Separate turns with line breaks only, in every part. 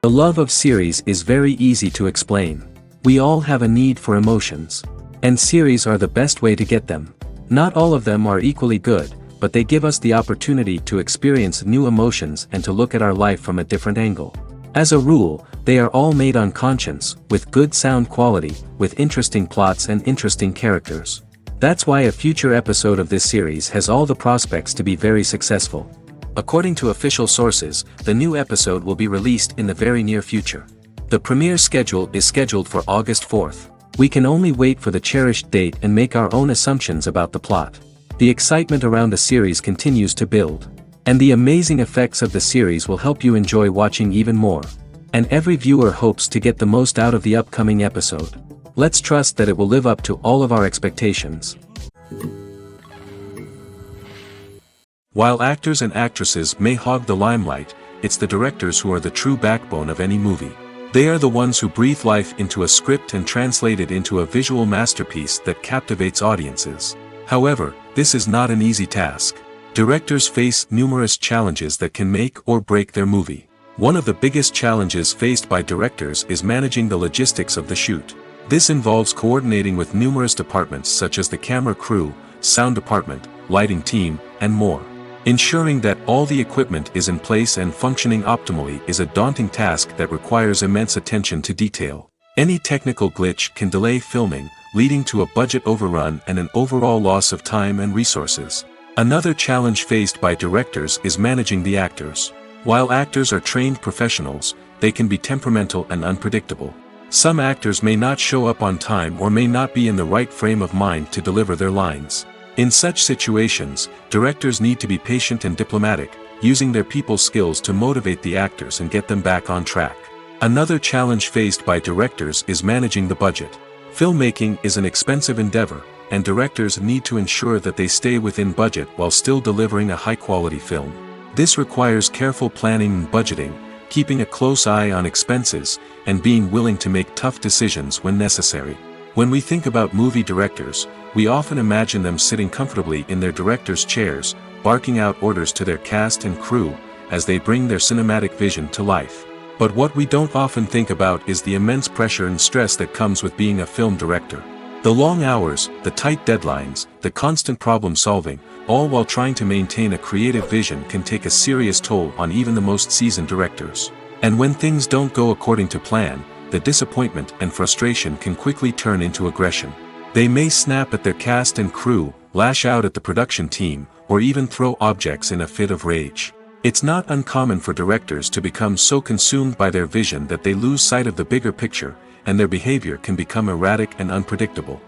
The love of series is very easy to explain. We all have a need for emotions. And series are the best way to get them. Not all of them are equally good, but they give us the opportunity to experience new emotions and to look at our life from a different angle. As a rule, they are all made on conscience, with good sound quality, with interesting plots and interesting characters. That's why a future episode of this series has all the prospects to be very successful. According to official sources, the new episode will be released in the very near future. The premiere schedule is scheduled for August 4th. We can only wait for the cherished date and make our own assumptions about the plot. The excitement around the series continues to build. And the amazing effects of the series will help you enjoy watching even more. And every viewer hopes to get the most out of the upcoming episode. Let's trust that it will live up to all of our expectations. While actors and actresses may hog the limelight, it's the directors who are the true backbone of any movie. They are the ones who breathe life into a script and translate it into a visual masterpiece that captivates audiences. However, this is not an easy task. Directors face numerous challenges that can make or break their movie. One of the biggest challenges faced by directors is managing the logistics of the shoot. This involves coordinating with numerous departments such as the camera crew, sound department, lighting team, and more. Ensuring that all the equipment is in place and functioning optimally is a daunting task that requires immense attention to detail. Any technical glitch can delay filming, leading to a budget overrun and an overall loss of time and resources. Another challenge faced by directors is managing the actors. While actors are trained professionals, they can be temperamental and unpredictable. Some actors may not show up on time or may not be in the right frame of mind to deliver their lines. In such situations, directors need to be patient and diplomatic, using their people skills to motivate the actors and get them back on track. Another challenge faced by directors is managing the budget. Filmmaking is an expensive endeavor, and directors need to ensure that they stay within budget while still delivering a high-quality film. This requires careful planning and budgeting, keeping a close eye on expenses, and being willing to make tough decisions when necessary. When we think about movie directors, we often imagine them sitting comfortably in their director's chairs, barking out orders to their cast and crew, as they bring their cinematic vision to life. But what we don't often think about is the immense pressure and stress that comes with being a film director. The long hours, the tight deadlines, the constant problem solving, all while trying to maintain a creative vision can take a serious toll on even the most seasoned directors. And when things don't go according to plan, the disappointment and frustration can quickly turn into aggression. They may snap at their cast and crew, lash out at the production team, or even throw objects in a fit of rage. It's not uncommon for directors to become so consumed by their vision that they lose sight of the bigger picture, and their behavior can become erratic and unpredictable.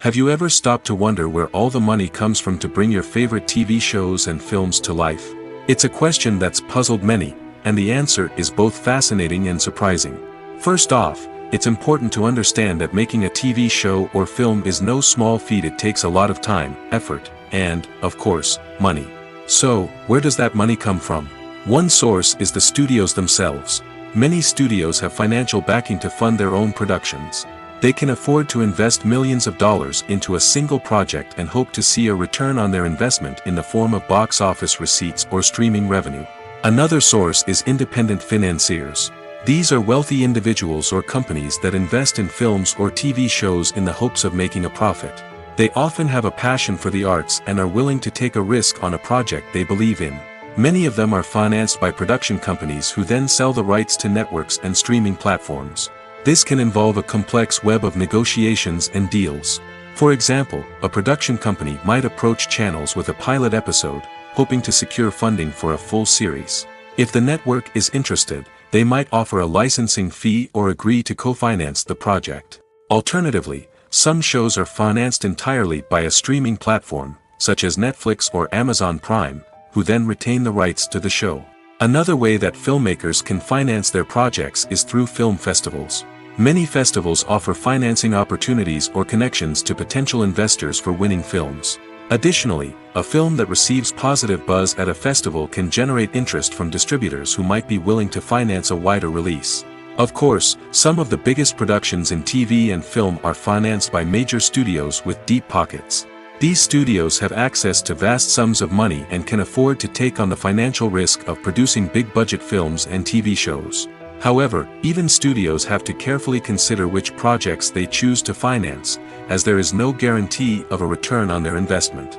Have you ever stopped to wonder where all the money comes from to bring your favorite TV shows and films to life? It's a question that's puzzled many, and the answer is both fascinating and surprising. First off, it's important to understand that making a TV show or film is no small feat. It takes a lot of time, effort, and, of course, money. So, where does that money come from? One source is the studios themselves. Many studios have financial backing to fund their own productions. They can afford to invest millions of dollars into a single project and hope to see a return on their investment in the form of box office receipts or streaming revenue. Another source is independent financiers. These are wealthy individuals or companies that invest in films or TV shows in the hopes of making a profit. They often have a passion for the arts and are willing to take a risk on a project they believe in. Many of them are financed by production companies who then sell the rights to networks and streaming platforms. This can involve a complex web of negotiations and deals. For example, a production company might approach channels with a pilot episode, hoping to secure funding for a full series. If the network is interested, they might offer a licensing fee or agree to co-finance the project. Alternatively, some shows are financed entirely by a streaming platform, such as Netflix or Amazon Prime, who then retain the rights to the show. Another way that filmmakers can finance their projects is through film festivals. Many festivals offer financing opportunities or connections to potential investors for winning films. Additionally, a film that receives positive buzz at a festival can generate interest from distributors who might be willing to finance a wider release. Of course, some of the biggest productions in TV and film are financed by major studios with deep pockets. These studios have access to vast sums of money and can afford to take on the financial risk of producing big-budget films and TV shows. However, even studios have to carefully consider which projects they choose to finance, as there is no guarantee of a return on their investment.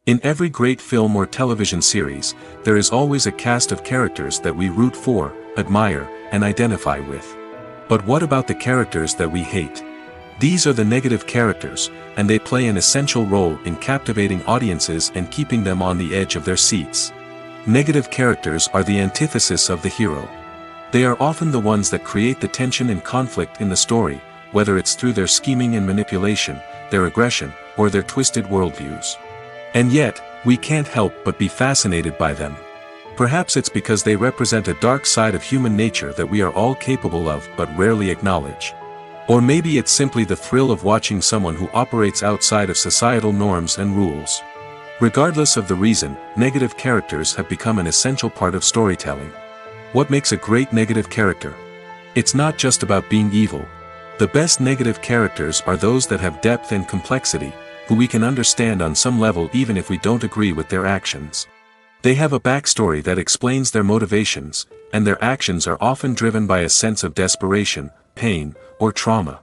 In every great film or television series, there is always a cast of characters that we root for, admire, and identify with. But what about the characters that we hate? These are the negative characters, and they play an essential role in captivating audiences and keeping them on the edge of their seats. Negative characters are the antithesis of the hero. They are often the ones that create the tension and conflict in the story, whether it's through their scheming and manipulation, their aggression, or their twisted worldviews. And yet, we can't help but be fascinated by them. Perhaps it's because they represent a dark side of human nature that we are all capable of but rarely acknowledge. Or maybe it's simply the thrill of watching someone who operates outside of societal norms and rules. Regardless of the reason, negative characters have become an essential part of storytelling. What makes a great negative character? It's not just about being evil. The best negative characters are those that have depth and complexity, who we can understand on some level even if we don't agree with their actions. They have a backstory that explains their motivations, and their actions are often driven by a sense of desperation, pain, or trauma.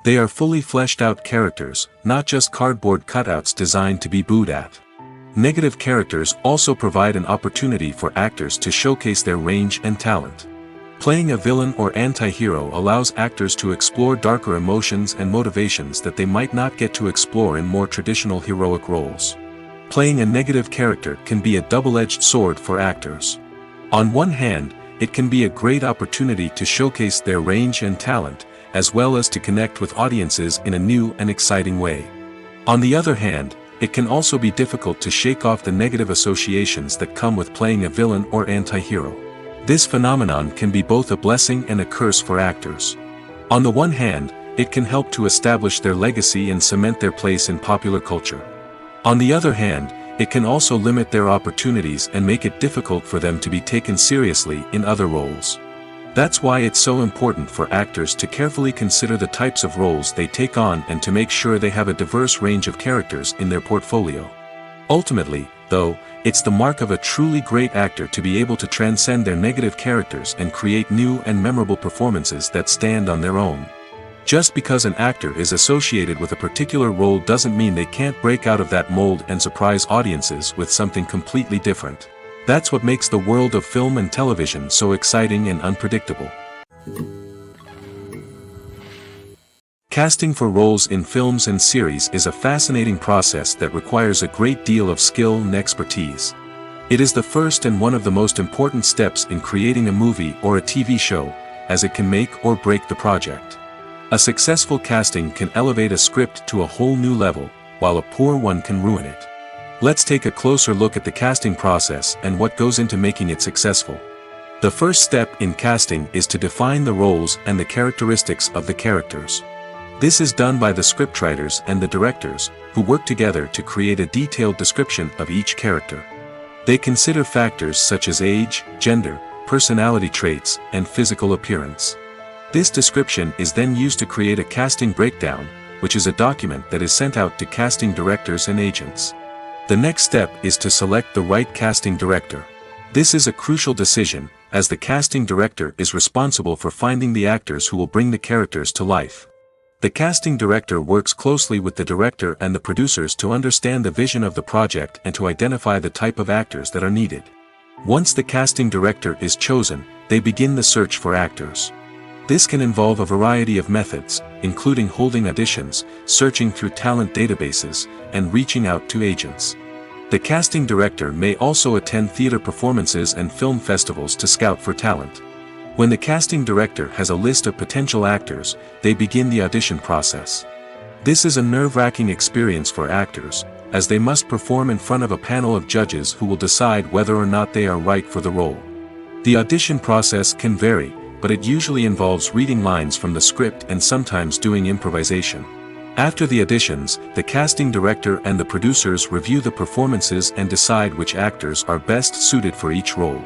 They are fully fleshed out characters, not just cardboard cutouts designed to be booed at. Negative characters also provide an opportunity for actors to showcase their range and talent. Playing a villain or anti-hero allows actors to explore darker emotions and motivations that they might not get to explore in more traditional heroic roles. Playing a negative character can be a double-edged sword for actors. On one hand, it can be a great opportunity to showcase their range and talent, as well as to connect with audiences in a new and exciting way. On the other hand, it can also be difficult to shake off the negative associations that come with playing a villain or anti-hero. This phenomenon can be both a blessing and a curse for actors. On the one hand, it can help to establish their legacy and cement their place in popular culture. On the other hand, it can also limit their opportunities and make it difficult for them to be taken seriously in other roles. That's why it's so important for actors to carefully consider the types of roles they take on and to make sure they have a diverse range of characters in their portfolio. Ultimately, though, it's the mark of a truly great actor to be able to transcend their negative characters and create new and memorable performances that stand on their own. Just because an actor is associated with a particular role doesn't mean they can't break out of that mold and surprise audiences with something completely different. That's what makes the world of film and television so exciting and unpredictable. Casting for roles in films and series is a fascinating process that requires a great deal of skill and expertise. It is the first and one of the most important steps in creating a movie or a TV show, as it can make or break the project. A successful casting can elevate a script to a whole new level, while a poor one can ruin it. Let's take a closer look at the casting process and what goes into making it successful. The first step in casting is to define the roles and the characteristics of the characters. This is done by the scriptwriters and the directors, who work together to create a detailed description of each character. They consider factors such as age, gender, personality traits, and physical appearance. This description is then used to create a casting breakdown, which is a document that is sent out to casting directors and agents. The next step is to select the right casting director. This is a crucial decision, as the casting director is responsible for finding the actors who will bring the characters to life. The casting director works closely with the director and the producers to understand the vision of the project and to identify the type of actors that are needed. Once the casting director is chosen, they begin the search for actors. This can involve a variety of methods, including holding auditions, searching through talent databases, and reaching out to agents. The casting director may also attend theater performances and film festivals to scout for talent. When the casting director has a list of potential actors, they begin the audition process. This is a nerve-wracking experience for actors, as they must perform in front of a panel of judges who will decide whether or not they are right for the role. The audition process can vary, but it usually involves reading lines from the script and sometimes doing improvisation. After the auditions, the casting director and the producers review the performances and decide which actors are best suited for each role.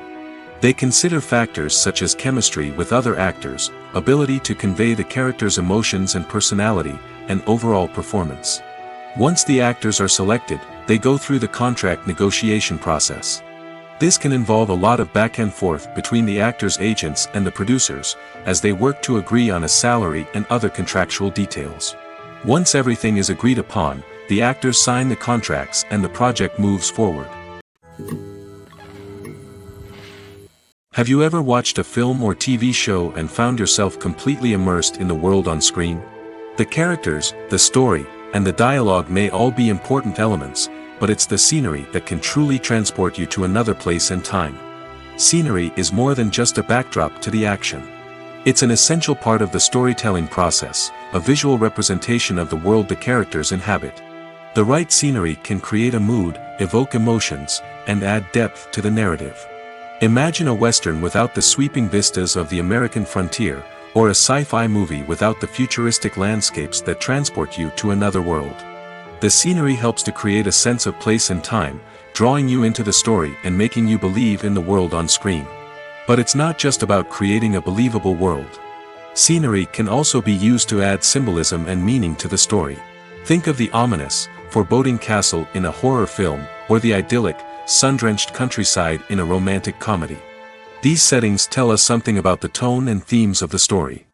They consider factors such as chemistry with other actors, ability to convey the character's emotions and personality, and overall performance. Once the actors are selected, they go through the contract negotiation process. This can involve a lot of back and forth between the actors' agents and the producers, as they work to agree on a salary and other contractual details. Once everything is agreed upon, the actors sign the contracts and the project moves forward. Have you ever watched a film or TV show and found yourself completely immersed in the world on screen? The characters, the story, and the dialogue may all be important elements, but it's the scenery that can truly transport you to another place and time. Scenery is more than just a backdrop to the action. It's an essential part of the storytelling process, a visual representation of the world the characters inhabit. The right scenery can create a mood, evoke emotions, and add depth to the narrative. Imagine a Western without the sweeping vistas of the American frontier, or a sci-fi movie without the futuristic landscapes that transport you to another world. The scenery helps to create a sense of place and time, drawing you into the story and making you believe in the world on screen. But it's not just about creating a believable world. Scenery can also be used to add symbolism and meaning to the story. Think of the ominous, foreboding castle in a horror film, or the idyllic, sun-drenched countryside in a romantic comedy. These settings tell us something about the tone and themes of the story.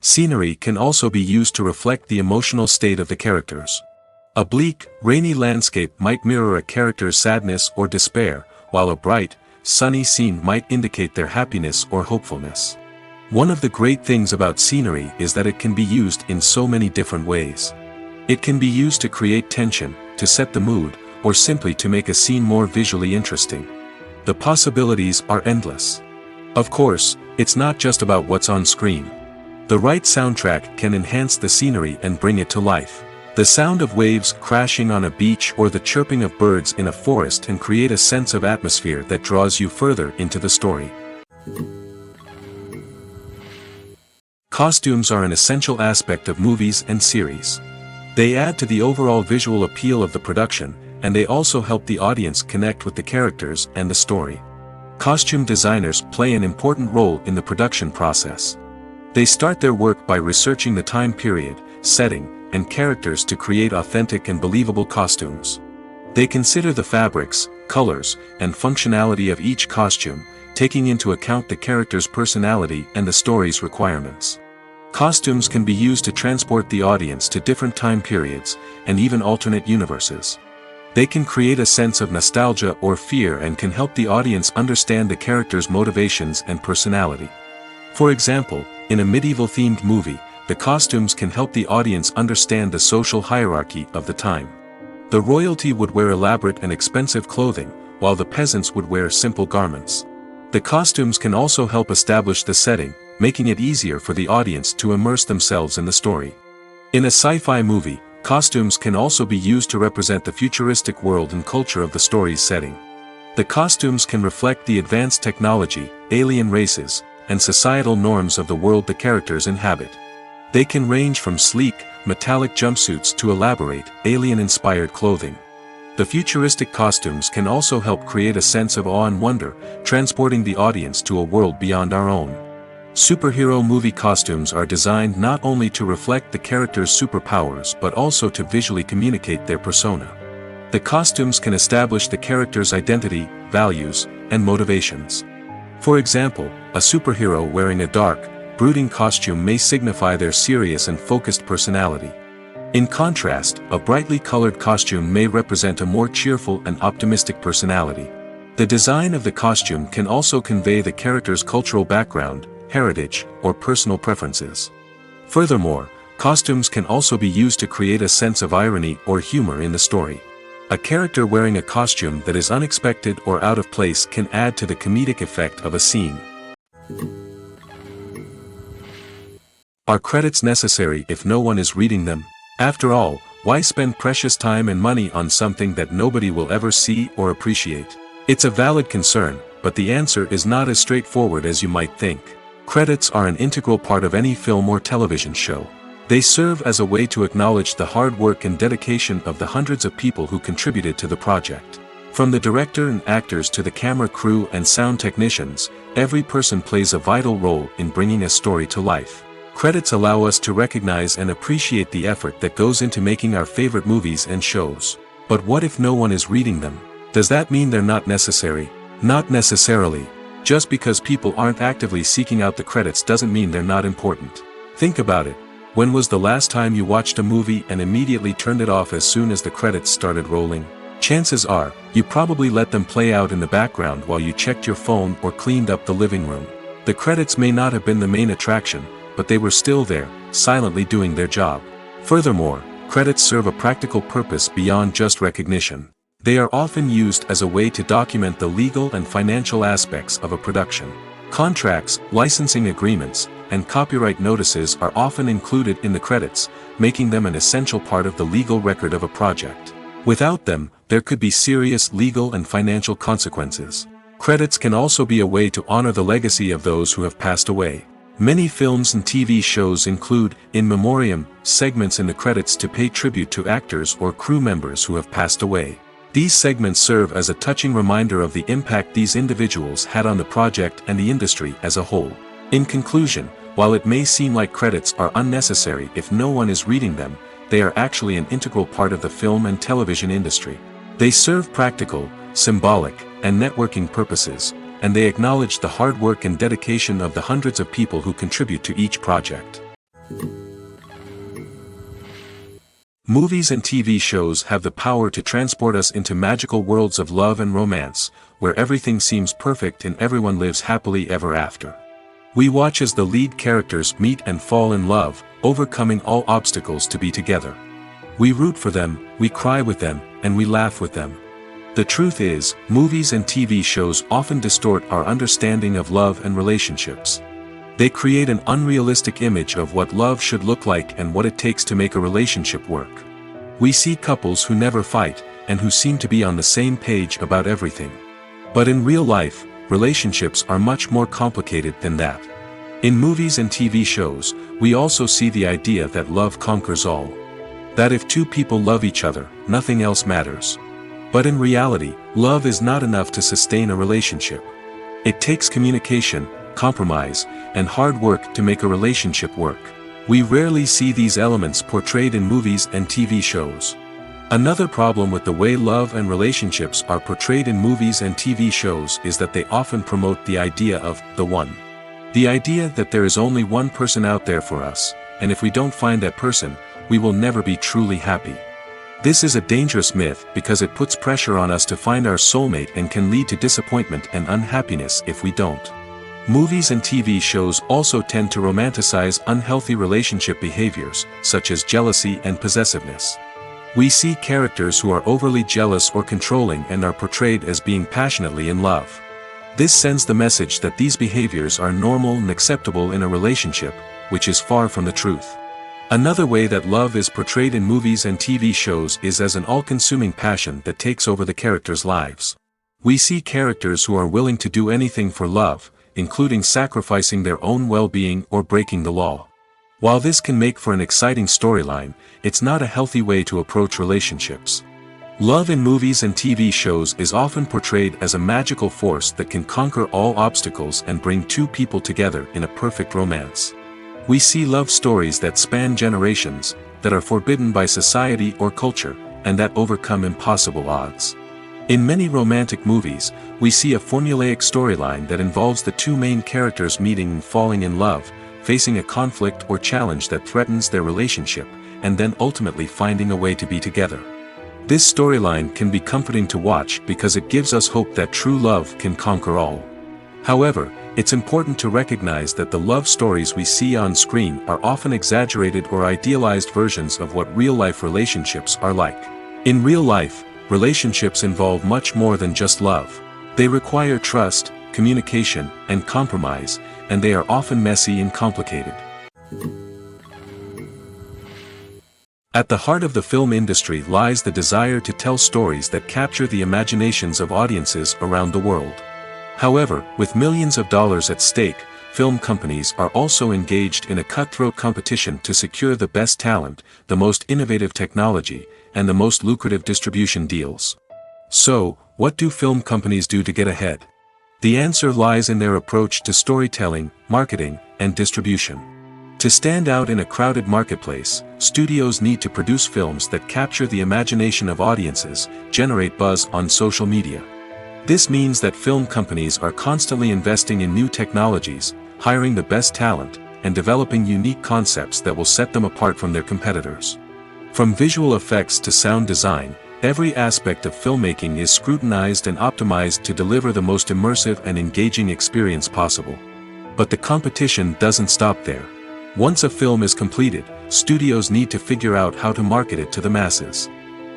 Scenery can also be used to reflect the emotional state of the characters. A bleak, rainy landscape might mirror a character's sadness or despair, while a bright, sunny scene might indicate their happiness or hopefulness. One of the great things about scenery is that it can be used in so many different ways. It can be used to create tension, to set the mood, or simply to make a scene more visually interesting. The possibilities are endless. Of course, it's not just about what's on screen. The right soundtrack can enhance the scenery and bring it to life. The sound of waves crashing on a beach or the chirping of birds in a forest can create a sense of atmosphere that draws you further into the story. Costumes are an essential aspect of movies and series. They add to the overall visual appeal of the production, and they also help the audience connect with the characters and the story. Costume designers play an important role in the production process. They start their work by researching the time period, setting, and characters to create authentic and believable costumes. They consider the fabrics, colors, and functionality of each costume, taking into account the character's personality and the story's requirements. Costumes can be used to transport the audience to different time periods, and even alternate universes. They can create a sense of nostalgia or fear and can help the audience understand the character's motivations and personality. For example, in a medieval-themed movie, the costumes can help the audience understand the social hierarchy of the time. The royalty would wear elaborate and expensive clothing, while the peasants would wear simple garments. The costumes can also help establish the setting, making it easier for the audience to immerse themselves in the story. In a sci-fi movie, costumes can also be used to represent the futuristic world and culture of the story's setting. The costumes can reflect the advanced technology, alien races, and societal norms of the world the characters inhabit. They can range from sleek, metallic jumpsuits to elaborate, alien-inspired clothing. The futuristic costumes can also help create a sense of awe and wonder, transporting the audience to a world beyond our own. Superhero movie costumes are designed not only to reflect the character's superpowers but also to visually communicate their persona. The costumes can establish the character's identity, values, and motivations. For example, a superhero wearing a dark, brooding costume may signify their serious and focused personality. In contrast, a brightly colored costume may represent a more cheerful and optimistic personality. The design of the costume can also convey the character's cultural background, heritage, or personal preferences. Furthermore, costumes can also be used to create a sense of irony or humor in the story. A character wearing a costume that is unexpected or out of place can add to the comedic effect of a scene. Are credits necessary if no one is reading them? After all, why spend precious time and money on something that nobody will ever see or appreciate? It's a valid concern, but the answer is not as straightforward as you might think. Credits are an integral part of any film or television show. They serve as a way to acknowledge the hard work and dedication of the hundreds of people who contributed to the project. From the director and actors to the camera crew and sound technicians, every person plays a vital role in bringing a story to life. Credits allow us to recognize and appreciate the effort that goes into making our favorite movies and shows. But what if no one is reading them? Does that mean they're not necessary? Not necessarily. Just because people aren't actively seeking out the credits doesn't mean they're not important. Think about it. When was the last time you watched a movie and immediately turned it off as soon as the credits started rolling? Chances are, you probably let them play out in the background while you checked your phone or cleaned up the living room. The credits may not have been the main attraction, but they were still there, silently doing their job. Furthermore, credits serve a practical purpose beyond just recognition. They are often used as a way to document the legal and financial aspects of a production. Contracts, licensing agreements, and copyright notices are often included in the credits, making them an essential part of the legal record of a project. Without them, there could be serious legal and financial consequences. Credits can also be a way to honor the legacy of those who have passed away. Many films and TV shows include, in memoriam, segments in the credits to pay tribute to actors or crew members who have passed away. These segments serve as a touching reminder of the impact these individuals had on the project and the industry as a whole. In conclusion, while it may seem like credits are unnecessary if no one is reading them, they are actually an integral part of the film and television industry. They serve practical, symbolic, and networking purposes, and they acknowledge the hard work and dedication of the hundreds of people who contribute to each project. Movies and TV shows have the power to transport us into magical worlds of love and romance, where everything seems perfect and everyone lives happily ever after. We watch as the lead characters meet and fall in love, overcoming all obstacles to be together. We root for them, we cry with them, and we laugh with them. The truth is, movies and TV shows often distort our understanding of love and relationships. They create an unrealistic image of what love should look like and what it takes to make a relationship work. We see couples who never fight, and who seem to be on the same page about everything. But in real life, relationships are much more complicated than that. In movies and TV shows, we also see the idea that love conquers all. That if two people love each other, nothing else matters. But in reality, love is not enough to sustain a relationship. It takes communication, compromise, and hard work to make a relationship work. We rarely see these elements portrayed in movies and TV shows. Another problem with the way love and relationships are portrayed in movies and TV shows is that they often promote the idea of the one. The idea that there is only one person out there for us, and if we don't find that person, we will never be truly happy. This is a dangerous myth because it puts pressure on us to find our soulmate and can lead to disappointment and unhappiness if we don't. Movies and TV shows also tend to romanticize unhealthy relationship behaviors, such as jealousy and possessiveness. We see characters who are overly jealous or controlling and are portrayed as being passionately in love. This sends the message that these behaviors are normal and acceptable in a relationship, which is far from the truth. Another way that love is portrayed in movies and TV shows is as an all-consuming passion that takes over the characters' lives. We see characters who are willing to do anything for love, including sacrificing their own well-being or breaking the law. While this can make for an exciting storyline, it's not a healthy way to approach relationships. Love in movies and TV shows is often portrayed as a magical force that can conquer all obstacles and bring two people together in a perfect romance. We see love stories that span generations, that are forbidden by society or culture, and that overcome impossible odds. In many romantic movies, we see a formulaic storyline that involves the two main characters meeting and falling in love, facing a conflict or challenge that threatens their relationship, and then ultimately finding a way to be together. This storyline can be comforting to watch because it gives us hope that true love can conquer all. However, it's important to recognize that the love stories we see on screen are often exaggerated or idealized versions of what real-life relationships are like. In real life, relationships involve much more than just love. They require trust, communication, and compromise, and they are often messy and complicated. At the heart of the film industry lies the desire to tell stories that capture the imaginations of audiences around the world. However, with millions of dollars at stake, film companies are also engaged in a cutthroat competition to secure the best talent, the most innovative technology, and the most lucrative distribution deals. So, what do film companies do to get ahead? The answer lies in their approach to storytelling, marketing, and distribution. To stand out in a crowded marketplace, studios need to produce films that capture the imagination of audiences, generate buzz on social media. This means that film companies are constantly investing in new technologies, hiring the best talent, and developing unique concepts that will set them apart from their competitors. From visual effects to sound design, every aspect of filmmaking is scrutinized and optimized to deliver the most immersive and engaging experience possible. But the competition doesn't stop there. Once a film is completed, studios need to figure out how to market it to the masses.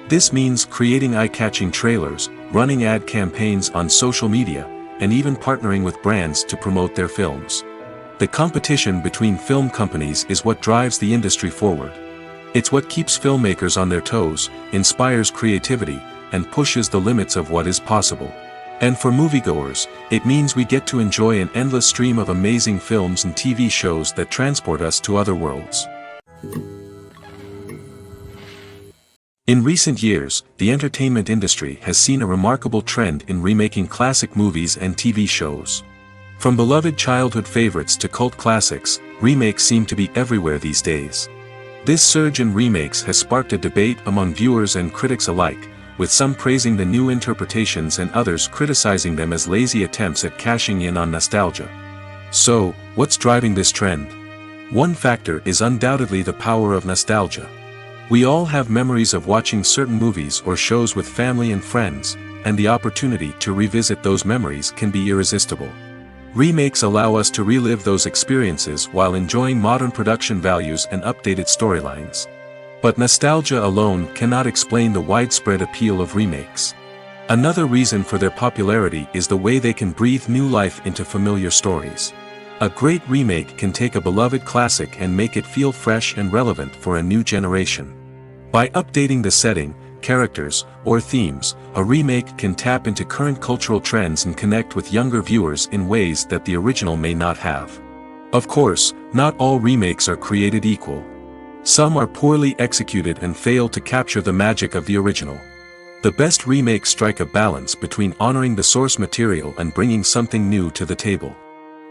This means creating eye-catching trailers, running ad campaigns on social media, and even partnering with brands to promote their films. The competition between film companies is what drives the industry forward. It's what keeps filmmakers on their toes, inspires creativity, and pushes the limits of what is possible. And for moviegoers, it means we get to enjoy an endless stream of amazing films and TV shows that transport us to other worlds. In recent years, the entertainment industry has seen a remarkable trend in remaking classic movies and TV shows. From beloved childhood favorites to cult classics, remakes seem to be everywhere these days. This surge in remakes has sparked a debate among viewers and critics alike, with some praising the new interpretations and others criticizing them as lazy attempts at cashing in on nostalgia. So, what's driving this trend? One factor is undoubtedly the power of nostalgia. We all have memories of watching certain movies or shows with family and friends, and the opportunity to revisit those memories can be irresistible. Remakes allow us to relive those experiences while enjoying modern production values and updated storylines. But nostalgia alone cannot explain the widespread appeal of remakes. Another reason for their popularity is the way they can breathe new life into familiar stories. A great remake can take a beloved classic and make it feel fresh and relevant for a new generation. By updating the setting, characters, or themes, a remake can tap into current cultural trends and connect with younger viewers in ways that the original may not have. Of course, not all remakes are created equal. Some are poorly executed and fail to capture the magic of the original. The best remakes strike a balance between honoring the source material and bringing something new to the table.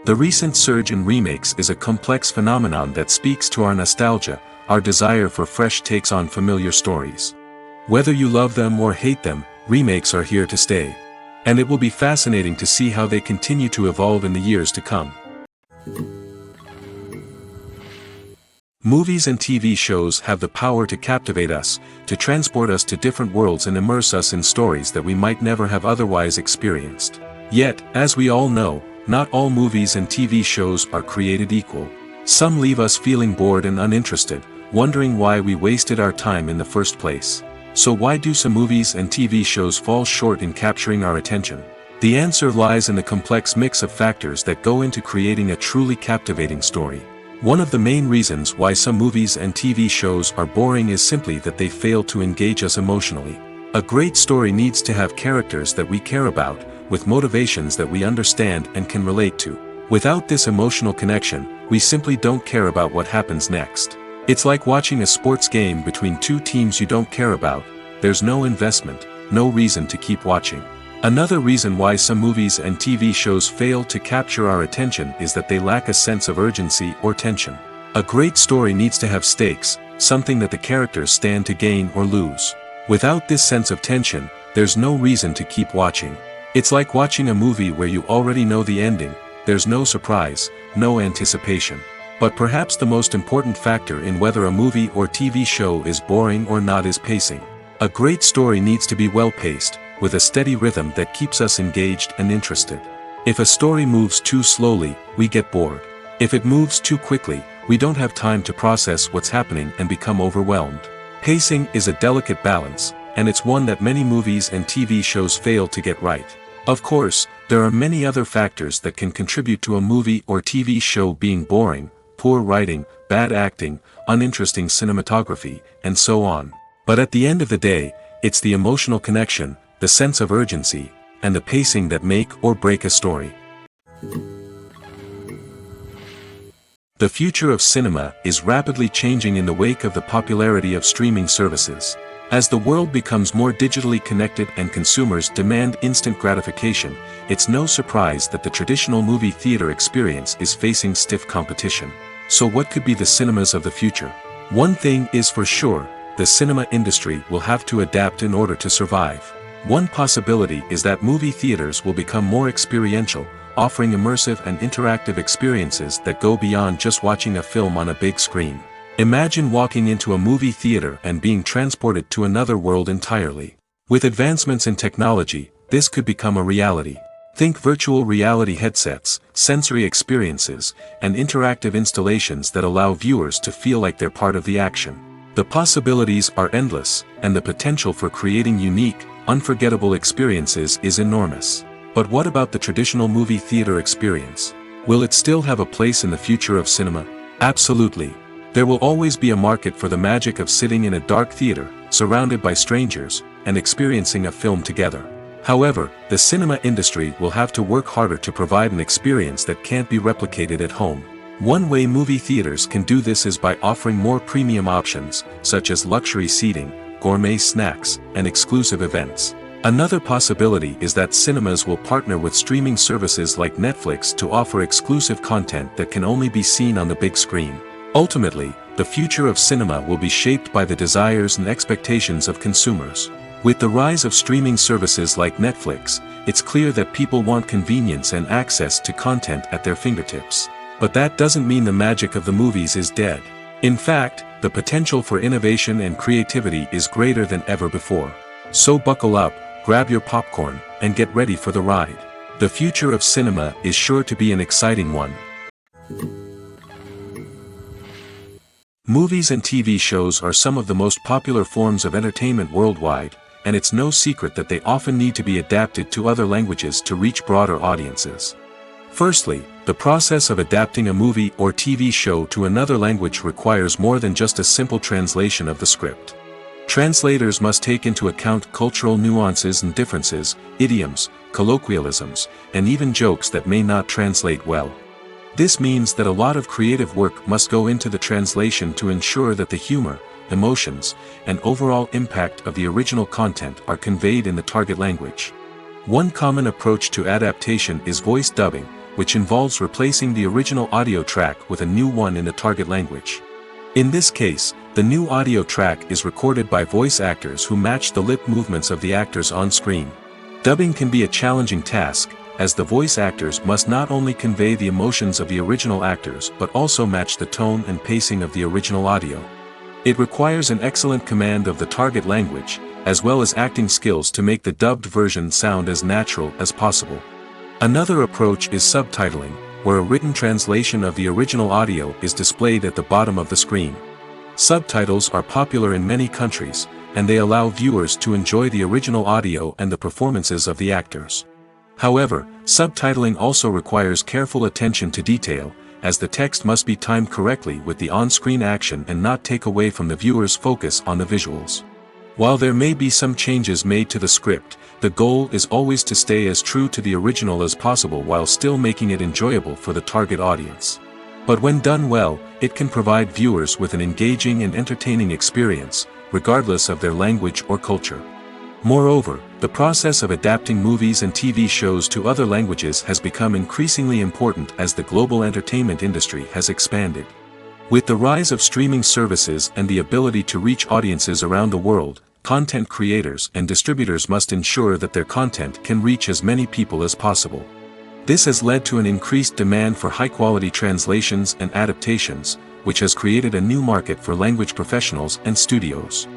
The recent surge in remakes is a complex phenomenon that speaks to our nostalgia, our desire for fresh takes on familiar stories. Whether you love them or hate them, remakes are here to stay. And it will be fascinating to see how they continue to evolve in the years to come. Movies and TV shows have the power to captivate us, to transport us to different worlds and immerse us in stories that we might never have otherwise experienced. Yet, as we all know, not all movies and TV shows are created equal. Some leave us feeling bored and uninterested, wondering why we wasted our time in the first place. So why do some movies and TV shows fall short in capturing our attention? The answer lies in the complex mix of factors that go into creating a truly captivating story. One of the main reasons why some movies and TV shows are boring is simply that they fail to engage us emotionally. A great story needs to have characters that we care about, with motivations that we understand and can relate to. Without this emotional connection, we simply don't care about what happens next. It's like watching a sports game between two teams you don't care about. There's no investment, no reason to keep watching. Another reason why some movies and TV shows fail to capture our attention is that they lack a sense of urgency or tension. A great story needs to have stakes, something that the characters stand to gain or lose. Without this sense of tension, there's no reason to keep watching. It's like watching a movie where you already know the ending. There's no surprise, no anticipation. But perhaps the most important factor in whether a movie or TV show is boring or not is pacing. A great story needs to be well-paced, with a steady rhythm that keeps us engaged and interested. If a story moves too slowly, we get bored. If it moves too quickly, we don't have time to process what's happening and become overwhelmed. Pacing is a delicate balance, and it's one that many movies and TV shows fail to get right. Of course, there are many other factors that can contribute to a movie or TV show being boring: poor writing, bad acting, uninteresting cinematography, and so on. But at the end of the day, it's the emotional connection, the sense of urgency, and the pacing that make or break a story. The future of cinema is rapidly changing in the wake of the popularity of streaming services. As the world becomes more digitally connected and consumers demand instant gratification, it's no surprise that the traditional movie theater experience is facing stiff competition. So what could be the cinemas of the future? One thing is for sure, the cinema industry will have to adapt in order to survive. One possibility is that movie theaters will become more experiential, offering immersive and interactive experiences that go beyond just watching a film on a big screen. Imagine walking into a movie theater and being transported to another world entirely. With advancements in technology, this could become a reality. Think virtual reality headsets, sensory experiences, and interactive installations that allow viewers to feel like they're part of the action. The possibilities are endless, and the potential for creating unique, unforgettable experiences is enormous. But what about the traditional movie theater experience? Will it still have a place in the future of cinema? Absolutely. There will always be a market for the magic of sitting in a dark theater, surrounded by strangers, and experiencing a film together. However, the cinema industry will have to work harder to provide an experience that can't be replicated at home. One way movie theaters can do this is by offering more premium options, such as luxury seating, gourmet snacks, and exclusive events. Another possibility is that cinemas will partner with streaming services like Netflix to offer exclusive content that can only be seen on the big screen. Ultimately, the future of cinema will be shaped by the desires and expectations of consumers. With the rise of streaming services like Netflix, it's clear that people want convenience and access to content at their fingertips. But that doesn't mean the magic of the movies is dead. In fact, the potential for innovation and creativity is greater than ever before. So buckle up, grab your popcorn, and get ready for the ride. The future of cinema is sure to be an exciting one. Movies and TV shows are some of the most popular forms of entertainment worldwide, and it's no secret that they often need to be adapted to other languages to reach broader audiences. Firstly, the process of adapting a movie or TV show to another language requires more than just a simple translation of the script. Translators must take into account cultural nuances and differences, idioms, colloquialisms, and even jokes that may not translate well. This means that a lot of creative work must go into the translation to ensure that the humor, emotions, and overall impact of the original content are conveyed in the target language. One common approach to adaptation is voice dubbing, which involves replacing the original audio track with a new one in the target language. In this case, the new audio track is recorded by voice actors who match the lip movements of the actors on screen. Dubbing can be a challenging task, as the voice actors must not only convey the emotions of the original actors but also match the tone and pacing of the original audio. It requires an excellent command of the target language, as well as acting skills to make the dubbed version sound as natural as possible. Another approach is subtitling, where a written translation of the original audio is displayed at the bottom of the screen. Subtitles are popular in many countries, and they allow viewers to enjoy the original audio and the performances of the actors. However, subtitling also requires careful attention to detail, as the text must be timed correctly with the on-screen action and not take away from the viewer's focus on the visuals. While there may be some changes made to the script, the goal is always to stay as true to the original as possible while still making it enjoyable for the target audience. But when done well, it can provide viewers with an engaging and entertaining experience, regardless of their language or culture. Moreover, the process of adapting movies and TV shows to other languages has become increasingly important as the global entertainment industry has expanded. With the rise of streaming services and the ability to reach audiences around the world, content creators and distributors must ensure that their content can reach as many people as possible. This has led to an increased demand for high-quality translations and adaptations, which has created a new market for language professionals and studios.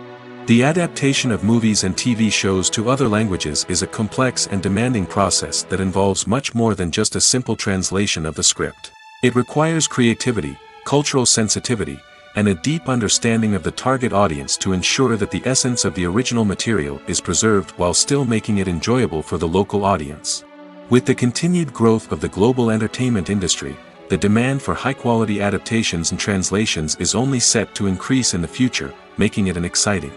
The adaptation of movies and TV shows to other languages is a complex and demanding process that involves much more than just a simple translation of the script. It requires creativity, cultural sensitivity, and a deep understanding of the target audience to ensure that the essence of the original material is preserved while still making it enjoyable for the local audience. With the continued growth of the global entertainment industry, the demand for high-quality adaptations and translations is only set to increase in the future, making it an exciting.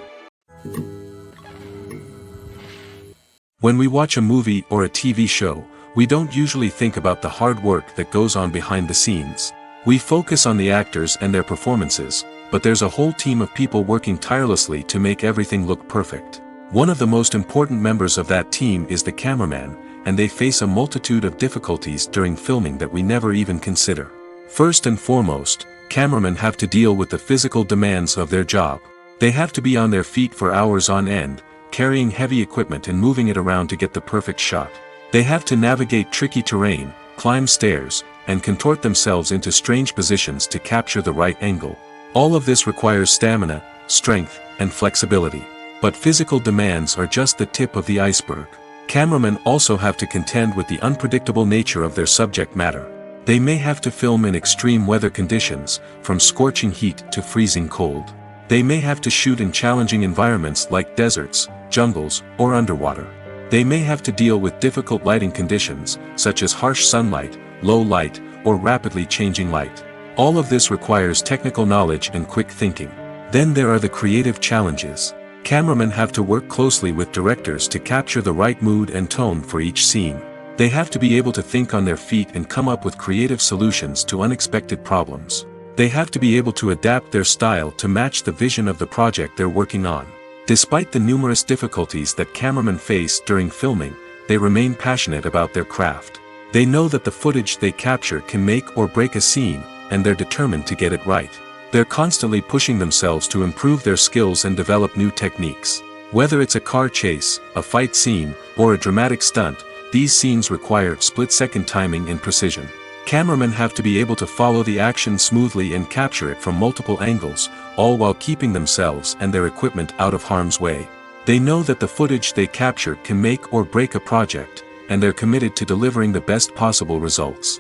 When we watch a movie or a TV show, we don't usually think about the hard work that goes on behind the scenes. We focus on the actors and their performances, but there's a whole team of people working tirelessly to make everything look perfect. One of the most important members of that team is the cameraman, and they face a multitude of difficulties during filming that we never even consider. First and foremost, cameramen have to deal with the physical demands of their job. They have to be on their feet for hours on end, carrying heavy equipment and moving it around to get the perfect shot. They have to navigate tricky terrain, climb stairs, and contort themselves into strange positions to capture the right angle. All of this requires stamina, strength, and flexibility. But physical demands are just the tip of the iceberg. Cameramen also have to contend with the unpredictable nature of their subject matter. They may have to film in extreme weather conditions, from scorching heat to freezing cold. They may have to shoot in challenging environments like deserts, jungles, or underwater. They may have to deal with difficult lighting conditions, such as harsh sunlight, low light, or rapidly changing light. All of this requires technical knowledge and quick thinking. Then there are the creative challenges. Cameramen have to work closely with directors to capture the right mood and tone for each scene. They have to be able to think on their feet and come up with creative solutions to unexpected problems. They have to be able to adapt their style to match the vision of the project they're working on. Despite the numerous difficulties that cameramen face during filming, they remain passionate about their craft. They know that the footage they capture can make or break a scene, and they're determined to get it right. They're constantly pushing themselves to improve their skills and develop new techniques. Whether it's a car chase, a fight scene, or a dramatic stunt, these scenes require split-second timing and precision. Cameramen have to be able to follow the action smoothly and capture it from multiple angles, all while keeping themselves and their equipment out of harm's way. They know that the footage they capture can make or break a project, and they're committed to delivering the best possible results.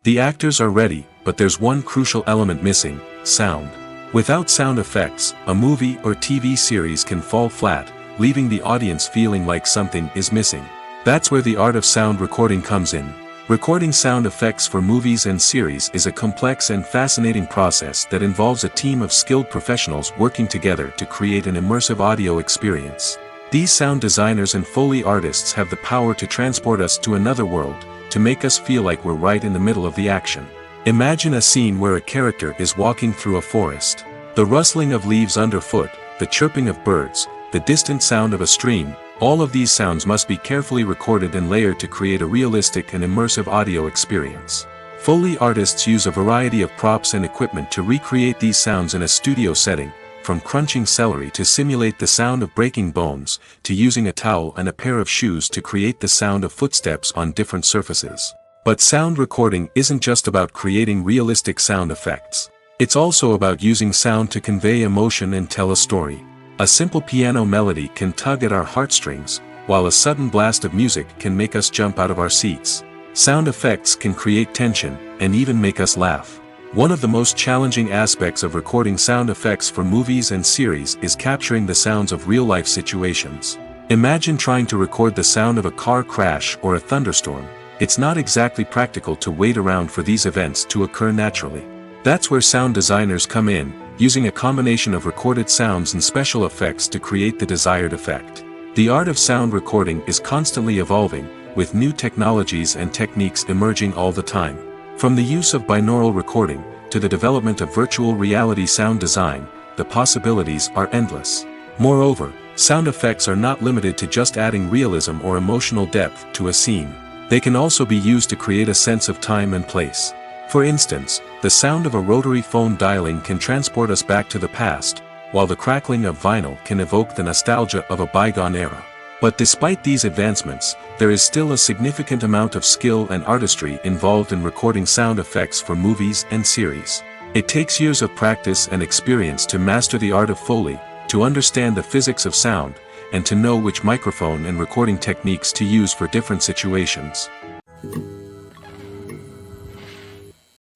The actors are ready, but there's one crucial element missing: sound. Without sound effects, a movie or TV series can fall flat, leaving the audience feeling like something is missing. That's where the art of sound recording comes in. Recording sound effects for movies and series is a complex and fascinating process that involves a team of skilled professionals working together to create an immersive audio experience. These sound designers and Foley artists have the power to transport us to another world, to make us feel like we're right in the middle of the action. Imagine a scene where a character is walking through a forest. The rustling of leaves underfoot, the chirping of birds, the distant sound of a stream, all of these sounds must be carefully recorded and layered to create a realistic and immersive audio experience. Foley artists use a variety of props and equipment to recreate these sounds in a studio setting, from crunching celery to simulate the sound of breaking bones, to using a towel and a pair of shoes to create the sound of footsteps on different surfaces. But sound recording isn't just about creating realistic sound effects. It's also about using sound to convey emotion and tell a story. A simple piano melody can tug at our heartstrings, while a sudden blast of music can make us jump out of our seats. Sound effects can create tension, and even make us laugh. One of the most challenging aspects of recording sound effects for movies and series is capturing the sounds of real-life situations. Imagine trying to record the sound of a car crash or a thunderstorm. It's not exactly practical to wait around for these events to occur naturally. That's where sound designers come in, using a combination of recorded sounds and special effects to create the desired effect. The art of sound recording is constantly evolving, with new technologies and techniques emerging all the time. From the use of binaural recording, to the development of virtual reality sound design, the possibilities are endless. Moreover, sound effects are not limited to just adding realism or emotional depth to a scene. They can also be used to create a sense of time and place. For instance, the sound of a rotary phone dialing can transport us back to the past, while the crackling of vinyl can evoke the nostalgia of a bygone era. But despite these advancements, there is still a significant amount of skill and artistry involved in recording sound effects for movies and series. It takes years of practice and experience to master the art of Foley, to understand the physics of sound, and to know which microphone and recording techniques to use for different situations.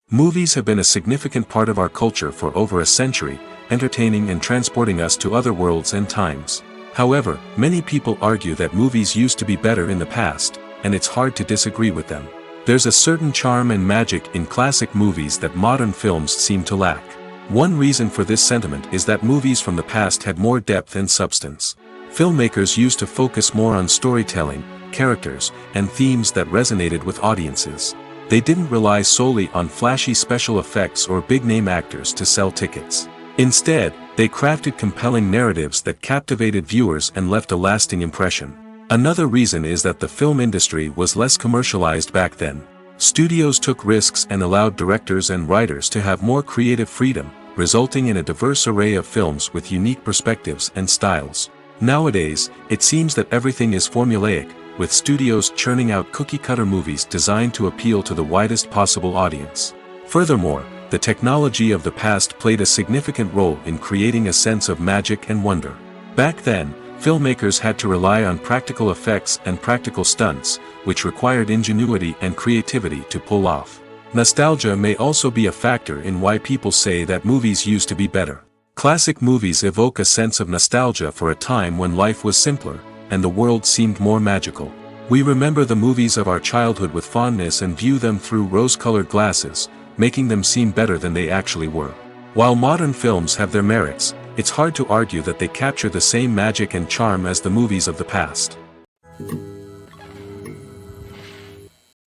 Movies have been a significant part of our culture for over a century, entertaining and transporting us to other worlds and times. However, many people argue that movies used to be better in the past, and it's hard to disagree with them. There's a certain charm and magic in classic movies that modern films seem to lack. One reason for this sentiment is that movies from the past had more depth and substance. Filmmakers used to focus more on storytelling, characters, and themes that resonated with audiences. They didn't rely solely on flashy special effects or big-name actors to sell tickets. Instead, they crafted compelling narratives that captivated viewers and left a lasting impression. Another reason is that the film industry was less commercialized back then. Studios took risks and allowed directors and writers to have more creative freedom, resulting in a diverse array of films with unique perspectives and styles. Nowadays, it seems that everything is formulaic, with studios churning out cookie-cutter movies designed to appeal to the widest possible audience. Furthermore, the technology of the past played a significant role in creating a sense of magic and wonder. Back then, filmmakers had to rely on practical effects and practical stunts, which required ingenuity and creativity to pull off. Nostalgia may also be a factor in why people say that movies used to be better. Classic movies evoke a sense of nostalgia for a time when life was simpler, and the world seemed more magical. We remember the movies of our childhood with fondness and view them through rose-colored glasses, making them seem better than they actually were. While modern films have their merits, it's hard to argue that they capture the same magic and charm as the movies of the past.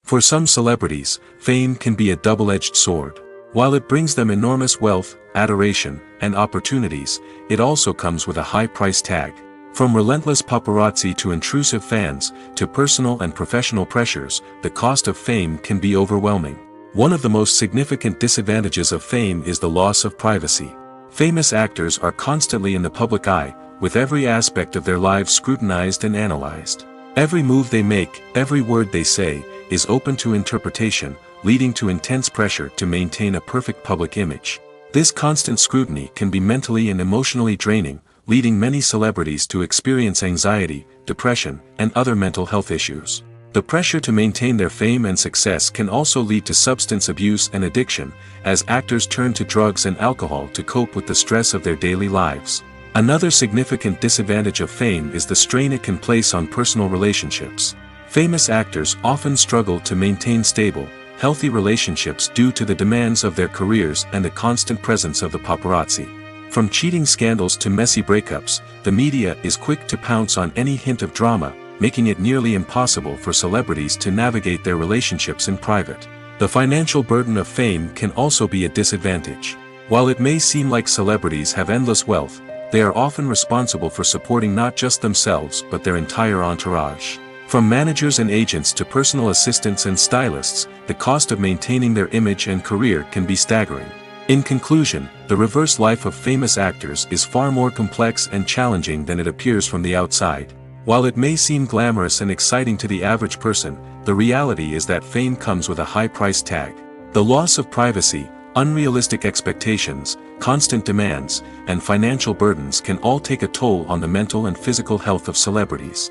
For some celebrities, fame can be a double-edged sword. While it brings them enormous wealth, adoration, and opportunities, it also comes with a high price tag. From relentless paparazzi to intrusive fans, to personal and professional pressures, the cost of fame can be overwhelming. One of the most significant disadvantages of fame is the loss of privacy. Famous actors are constantly in the public eye, with every aspect of their lives scrutinized and analyzed. Every move they make, every word they say, is open to interpretation, leading to intense pressure to maintain a perfect public image. This constant scrutiny can be mentally and emotionally draining, leading many celebrities to experience anxiety, depression, and other mental health issues. The pressure to maintain their fame and success can also lead to substance abuse and addiction, as actors turn to drugs and alcohol to cope with the stress of their daily lives. Another significant disadvantage of fame is the strain it can place on personal relationships. Famous actors often struggle to maintain stable, healthy relationships due to the demands of their careers and the constant presence of the paparazzi. From cheating scandals to messy breakups, the media is quick to pounce on any hint of drama, making it nearly impossible for celebrities to navigate their relationships in private. The financial burden of fame can also be a disadvantage. While it may seem like celebrities have endless wealth, they are often responsible for supporting not just themselves but their entire entourage. From managers and agents to personal assistants and stylists, the cost of maintaining their image and career can be staggering. In conclusion, the reverse life of famous actors is far more complex and challenging than it appears from the outside. While it may seem glamorous and exciting to the average person, the reality is that fame comes with a high price tag. The loss of privacy, unrealistic expectations, constant demands, and financial burdens can all take a toll on the mental and physical health of celebrities.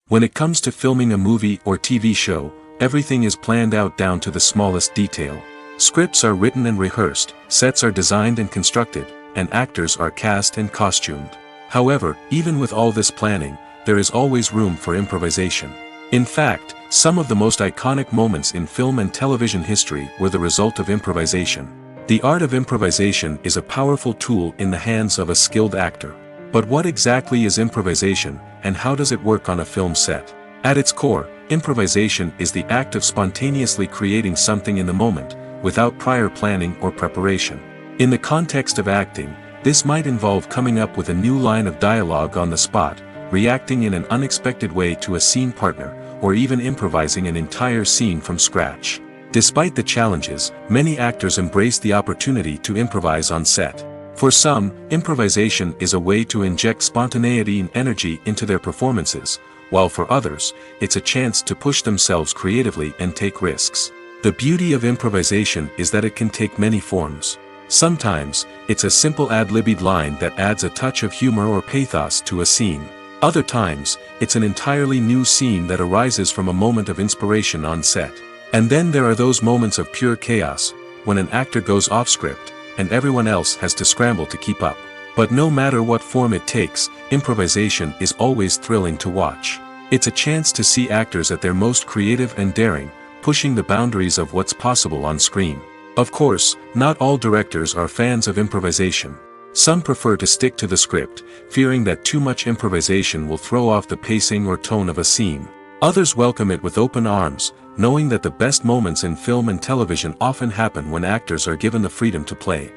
When it comes to filming a movie or TV show, everything is planned out down to the smallest detail. Scripts are written and rehearsed, sets are designed and constructed, and actors are cast and costumed. However, even with all this planning, there is always room for improvisation. In fact, some of the most iconic moments in film and television history were the result of improvisation. The art of improvisation is a powerful tool in the hands of a skilled actor. But what exactly is improvisation, and how does it work on a film set? At its core, improvisation is the act of spontaneously creating something in the moment, without prior planning or preparation. In the context of acting, this might involve coming up with a new line of dialogue on the spot, reacting in an unexpected way to a scene partner, or even improvising an entire scene from scratch. Despite the challenges, many actors embrace the opportunity to improvise on set. For some, improvisation is a way to inject spontaneity and energy into their performances, while for others, it's a chance to push themselves creatively and take risks. The beauty of improvisation is that it can take many forms. Sometimes, it's a simple ad-libbed line that adds a touch of humor or pathos to a scene. Other times, it's an entirely new scene that arises from a moment of inspiration on set. And then there are those moments of pure chaos, when an actor goes off script, and everyone else has to scramble to keep up. But no matter what form it takes, improvisation is always thrilling to watch. It's a chance to see actors at their most creative and daring, pushing the boundaries of what's possible on screen. Of course, not all directors are fans of improvisation. Some prefer to stick to the script, fearing that too much improvisation will throw off the pacing or tone of a scene. Others welcome it with open arms, knowing that the best moments in film and television often happen when actors are given the freedom to play.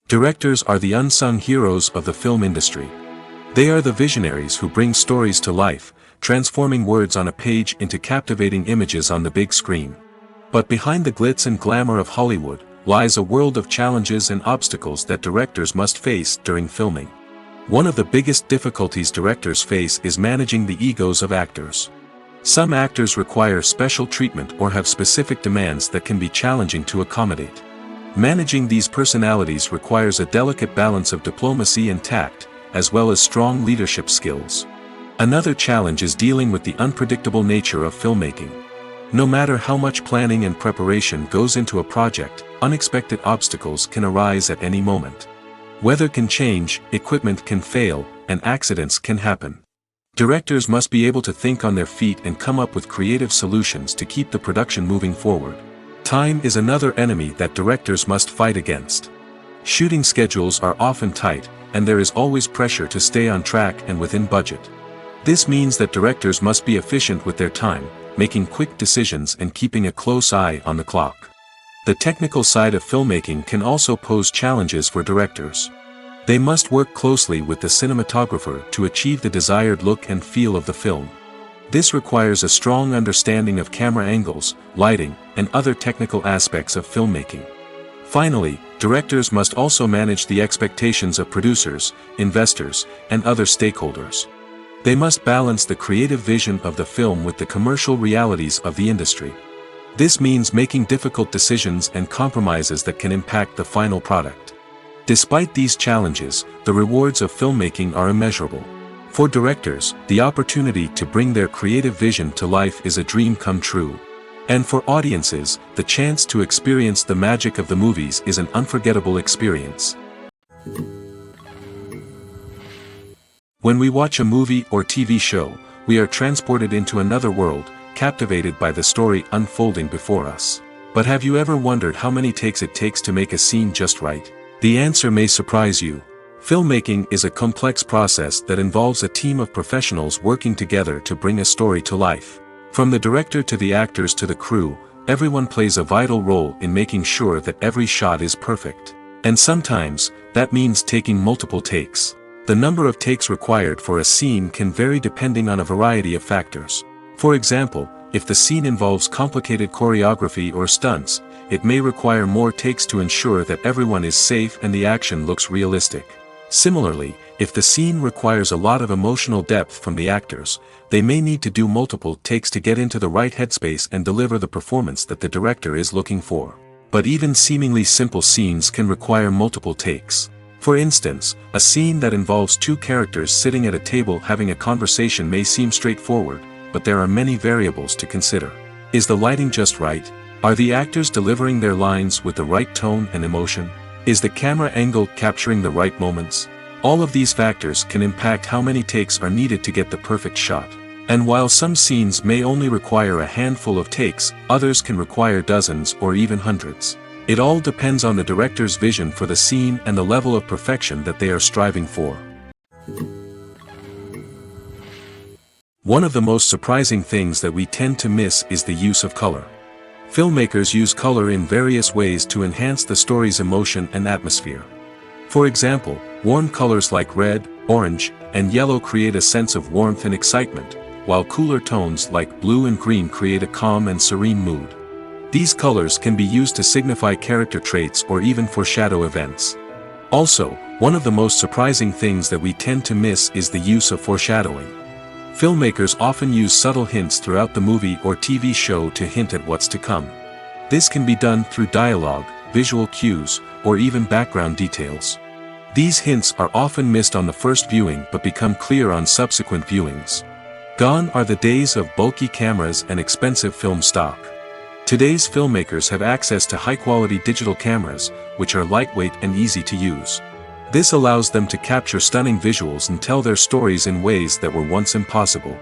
Directors are the unsung heroes of the film industry. They are the visionaries who bring stories to life, transforming words on a page into captivating images on the big screen. But behind the glitz and glamour of Hollywood, lies a world of challenges and obstacles that directors must face during filming. One of the biggest difficulties directors face is managing the egos of actors. Some actors require special treatment or have specific demands that can be challenging to accommodate. Managing these personalities requires a delicate balance of diplomacy and tact, as well as strong leadership skills. Another challenge is dealing with the unpredictable nature of filmmaking. No matter how much planning and preparation goes into a project, unexpected obstacles can arise at any moment. Weather can change, equipment can fail, and accidents can happen. Directors must be able to think on their feet and come up with creative solutions to keep the production moving forward. Time is another enemy that directors must fight against. Shooting schedules are often tight, and there is always pressure to stay on track and within budget. This means that directors must be efficient with their time, making quick decisions and keeping a close eye on the clock. The technical side of filmmaking can also pose challenges for directors. They must work closely with the cinematographer to achieve the desired look and feel of the film. This requires a strong understanding of camera angles, lighting, and other technical aspects of filmmaking. Finally, directors must also manage the expectations of producers, investors, and other stakeholders. They must balance the creative vision of the film with the commercial realities of the industry. This means making difficult decisions and compromises that can impact the final product. Despite these challenges, the rewards of filmmaking are immeasurable. For directors, the opportunity to bring their creative vision to life is a dream come true. And for audiences, the chance to experience the magic of the movies is an unforgettable experience. When we watch a movie or TV show, we are transported into another world, captivated by the story unfolding before us. But have you ever wondered how many takes it takes to make a scene just right? The answer may surprise you. Filmmaking is a complex process that involves a team of professionals working together to bring a story to life. From the director to the actors to the crew, everyone plays a vital role in making sure that every shot is perfect. And sometimes, that means taking multiple takes. The number of takes required for a scene can vary depending on a variety of factors. For example, if the scene involves complicated choreography or stunts, it may require more takes to ensure that everyone is safe and the action looks realistic. Similarly, if the scene requires a lot of emotional depth from the actors, they may need to do multiple takes to get into the right headspace and deliver the performance that the director is looking for. But even seemingly simple scenes can require multiple takes. For instance, a scene that involves two characters sitting at a table having a conversation may seem straightforward, but there are many variables to consider. Is the lighting just right? Are the actors delivering their lines with the right tone and emotion? Is the camera angle capturing the right moments? All of these factors can impact how many takes are needed to get the perfect shot. And while some scenes may only require a handful of takes, others can require dozens or even hundreds. It all depends on the director's vision for the scene and the level of perfection that they are striving for. One of the most surprising things that we tend to miss is the use of color. Filmmakers use color in various ways to enhance the story's emotion and atmosphere. For example, warm colors like red, orange, and yellow create a sense of warmth and excitement, while cooler tones like blue and green create a calm and serene mood. These colors can be used to signify character traits or even foreshadow events. Also, one of the most surprising things that we tend to miss is the use of foreshadowing. Filmmakers often use subtle hints throughout the movie or TV show to hint at what's to come. This can be done through dialogue, visual cues, or even background details. These hints are often missed on the first viewing but become clear on subsequent viewings. Gone are the days of bulky cameras and expensive film stock. Today's filmmakers have access to high-quality digital cameras, which are lightweight and easy to use. This allows them to capture stunning visuals and tell their stories in ways that were once impossible.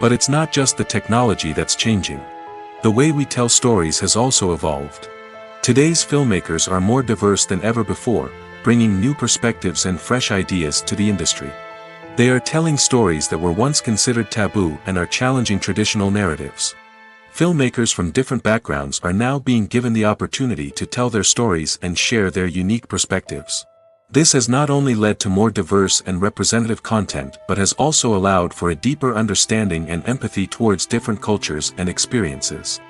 But it's not just the technology that's changing. The way we tell stories has also evolved. Today's filmmakers are more diverse than ever before, bringing new perspectives and fresh ideas to the industry. They are telling stories that were once considered taboo and are challenging traditional narratives. Filmmakers from different backgrounds are now being given the opportunity to tell their stories and share their unique perspectives. This has not only led to more diverse and representative content but has also allowed for a deeper understanding and empathy towards different cultures and experiences.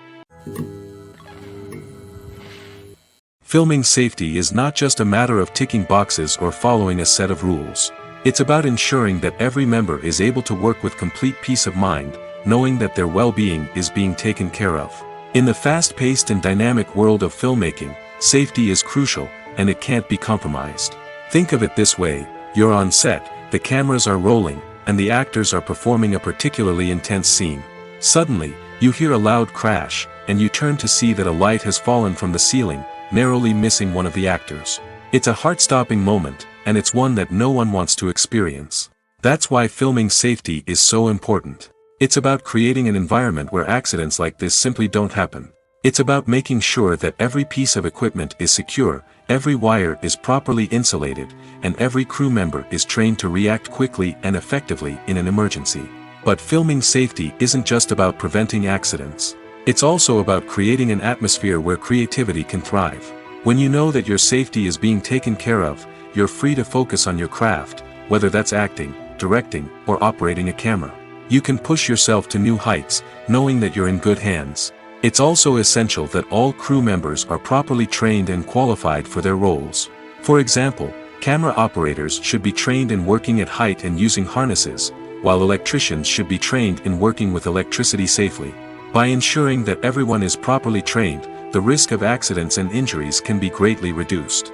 Filming safety is not just a matter of ticking boxes or following a set of rules. It's about ensuring that every member is able to work with complete peace of mind, knowing that their well-being is being taken care of. In the fast-paced and dynamic world of filmmaking, safety is crucial, and it can't be compromised. Think of it this way: you're on set, the cameras are rolling, and the actors are performing a particularly intense scene. Suddenly, you hear a loud crash, and you turn to see that a light has fallen from the ceiling, narrowly missing one of the actors. It's a heart-stopping moment, and it's one that no one wants to experience. That's why filming safety is so important. It's about creating an environment where accidents like this simply don't happen. It's about making sure that every piece of equipment is secure, every wire is properly insulated, and every crew member is trained to react quickly and effectively in an emergency. But filming safety isn't just about preventing accidents. It's also about creating an atmosphere where creativity can thrive. When you know that your safety is being taken care of, you're free to focus on your craft, whether that's acting, directing, or operating a camera. You can push yourself to new heights, knowing that you're in good hands. It's also essential that all crew members are properly trained and qualified for their roles. For example, camera operators should be trained in working at height and using harnesses, while electricians should be trained in working with electricity safely. By ensuring that everyone is properly trained, the risk of accidents and injuries can be greatly reduced.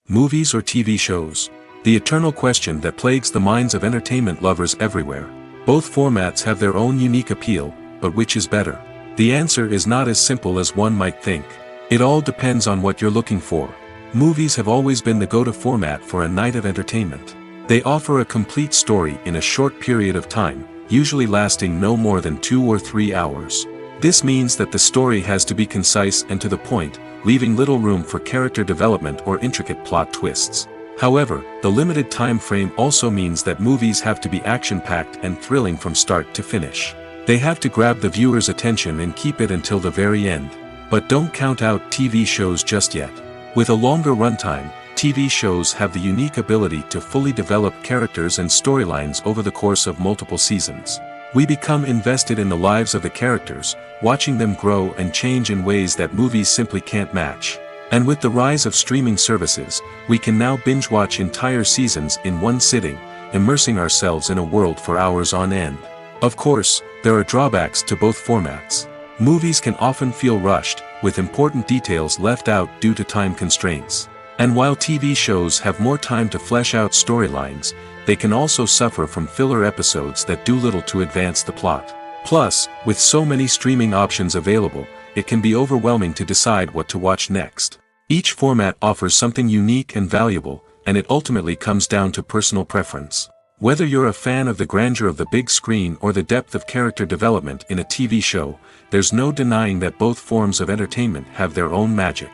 Movies or TV shows? The eternal question that plagues the minds of entertainment lovers everywhere. Both formats have their own unique appeal, but which is better? The answer is not as simple as one might think. It all depends on what you're looking for. Movies have always been the go-to format for a night of entertainment. They offer a complete story in a short period of time, usually lasting no more than 2 or 3 hours. This means that the story has to be concise and to the point, leaving little room for character development or intricate plot twists. However, the limited time frame also means that movies have to be action-packed and thrilling from start to finish. They have to grab the viewer's attention and keep it until the very end. But don't count out TV shows just yet. With a longer runtime, TV shows have the unique ability to fully develop characters and storylines over the course of multiple seasons. We become invested in the lives of the characters, watching them grow and change in ways that movies simply can't match. And with the rise of streaming services, we can now binge-watch entire seasons in one sitting, immersing ourselves in a world for hours on end. Of course, there are drawbacks to both formats. Movies can often feel rushed, with important details left out due to time constraints. And while TV shows have more time to flesh out storylines, they can also suffer from filler episodes that do little to advance the plot. Plus, with so many streaming options available, it can be overwhelming to decide what to watch next. Each format offers something unique and valuable, and it ultimately comes down to personal preference. Whether you're a fan of the grandeur of the big screen or the depth of character development in a TV show, there's no denying that both forms of entertainment have their own magic.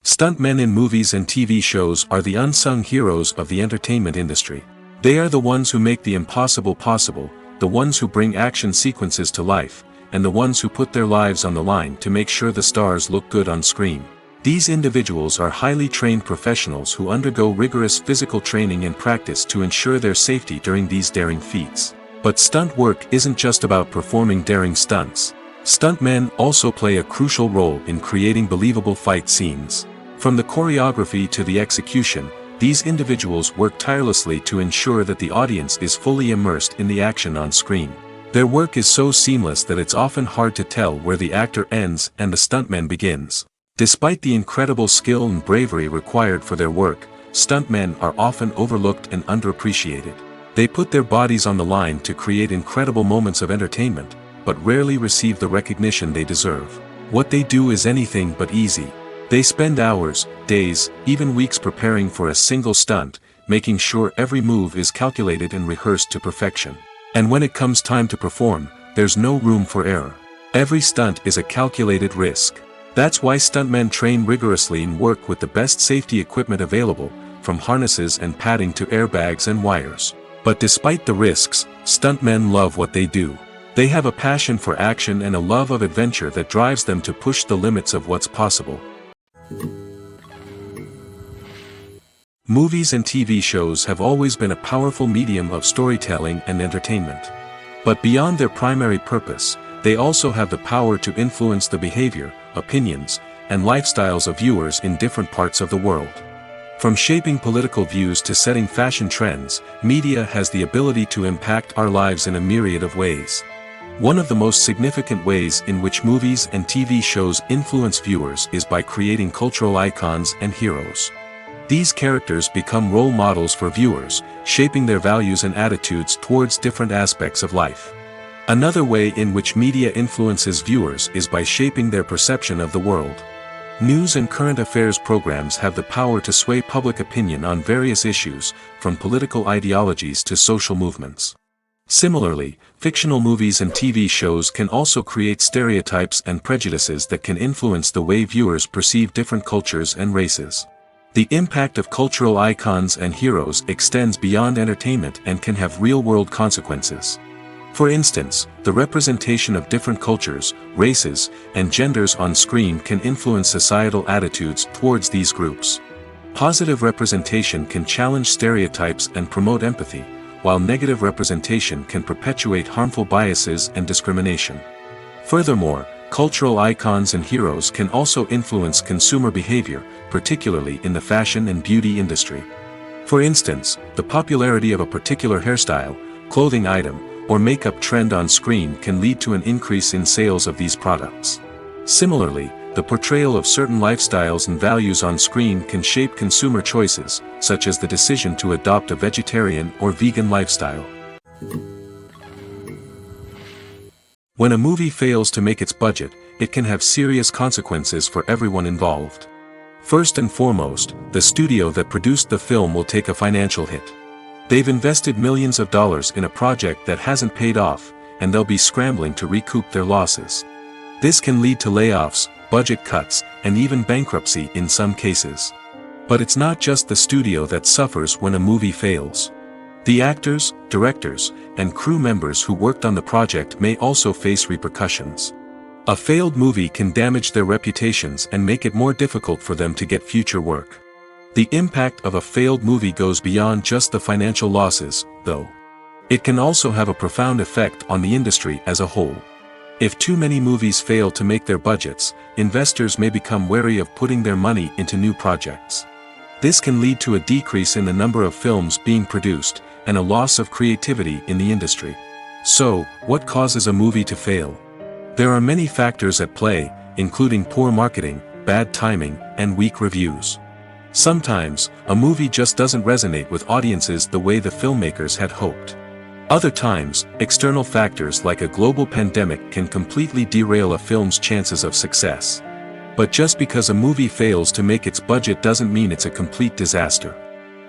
Stuntmen in movies and TV shows are the unsung heroes of the entertainment industry. They are the ones who make the impossible possible, the ones who bring action sequences to life, and the ones who put their lives on the line to make sure the stars look good on screen. These individuals are highly trained professionals who undergo rigorous physical training and practice to ensure their safety during these daring feats. But stunt work isn't just about performing daring stunts. Stuntmen also play a crucial role in creating believable fight scenes. From the choreography to the execution, these individuals work tirelessly to ensure that the audience is fully immersed in the action on screen. Their work is so seamless that it's often hard to tell where the actor ends and the stuntman begins. Despite the incredible skill and bravery required for their work, stuntmen are often overlooked and underappreciated. They put their bodies on the line to create incredible moments of entertainment, but rarely receive the recognition they deserve. What they do is anything but easy. They spend hours, days, even weeks preparing for a single stunt, making sure every move is calculated and rehearsed to perfection. And when it comes time to perform, there's no room for error. Every stunt is a calculated risk. That's why stuntmen train rigorously and work with the best safety equipment available, from harnesses and padding to airbags and wires. But despite the risks, stuntmen love what they do. They have a passion for action and a love of adventure that drives them to push the limits of what's possible. Movies and TV shows have always been a powerful medium of storytelling and entertainment. But beyond their primary purpose, they also have the power to influence the behavior, opinions, and lifestyles of viewers in different parts of the world. From shaping political views to setting fashion trends, media has the ability to impact our lives in a myriad of ways. One of the most significant ways in which movies and TV shows influence viewers is by creating cultural icons and heroes. These characters become role models for viewers, shaping their values and attitudes towards different aspects of life. Another way in which media influences viewers is by shaping their perception of the world. News and current affairs programs have the power to sway public opinion on various issues, from political ideologies to social movements. Similarly, fictional movies and TV shows can also create stereotypes and prejudices that can influence the way viewers perceive different cultures and races. The impact of cultural icons and heroes extends beyond entertainment and can have real-world consequences. For instance, the representation of different cultures, races, and genders on screen can influence societal attitudes towards these groups. Positive representation can challenge stereotypes and promote empathy, while negative representation can perpetuate harmful biases and discrimination. Furthermore, cultural icons and heroes can also influence consumer behavior, particularly in the fashion and beauty industry. For instance, the popularity of a particular hairstyle, clothing item, or makeup trend on screen can lead to an increase in sales of these products. Similarly, the portrayal of certain lifestyles and values on screen can shape consumer choices, such as the decision to adopt a vegetarian or vegan lifestyle. When a movie fails to make its budget, it can have serious consequences for everyone involved. First and foremost, the studio that produced the film will take a financial hit. They've invested millions of dollars in a project that hasn't paid off, and they'll be scrambling to recoup their losses. This can lead to layoffs, budget cuts, and even bankruptcy in some cases. But it's not just the studio that suffers when a movie fails. The actors, directors, and crew members who worked on the project may also face repercussions. A failed movie can damage their reputations and make it more difficult for them to get future work. The impact of a failed movie goes beyond just the financial losses, though. It can also have a profound effect on the industry as a whole. If too many movies fail to make their budgets, investors may become wary of putting their money into new projects. This can lead to a decrease in the number of films being produced, and a loss of creativity in the industry. So, what causes a movie to fail? There are many factors at play, including poor marketing, bad timing, and weak reviews. Sometimes, a movie just doesn't resonate with audiences the way the filmmakers had hoped. Other times, external factors like a global pandemic can completely derail a film's chances of success. But just because a movie fails to make its budget doesn't mean it's a complete disaster.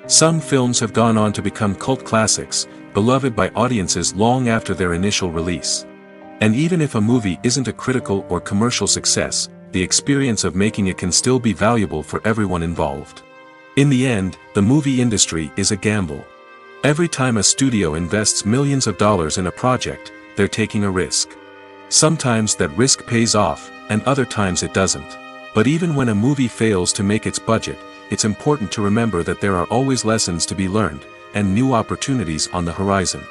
Some films have gone on to become cult classics, beloved by audiences long after their initial release. And even if a movie isn't a critical or commercial success, the experience of making it can still be valuable for everyone involved. In the end, the movie industry is a gamble. Every time a studio invests millions of dollars in a project, they're taking a risk. Sometimes that risk pays off, and other times it doesn't. But even when a movie fails to make its budget, it's important to remember that there are always lessons to be learned, and new opportunities on the horizon.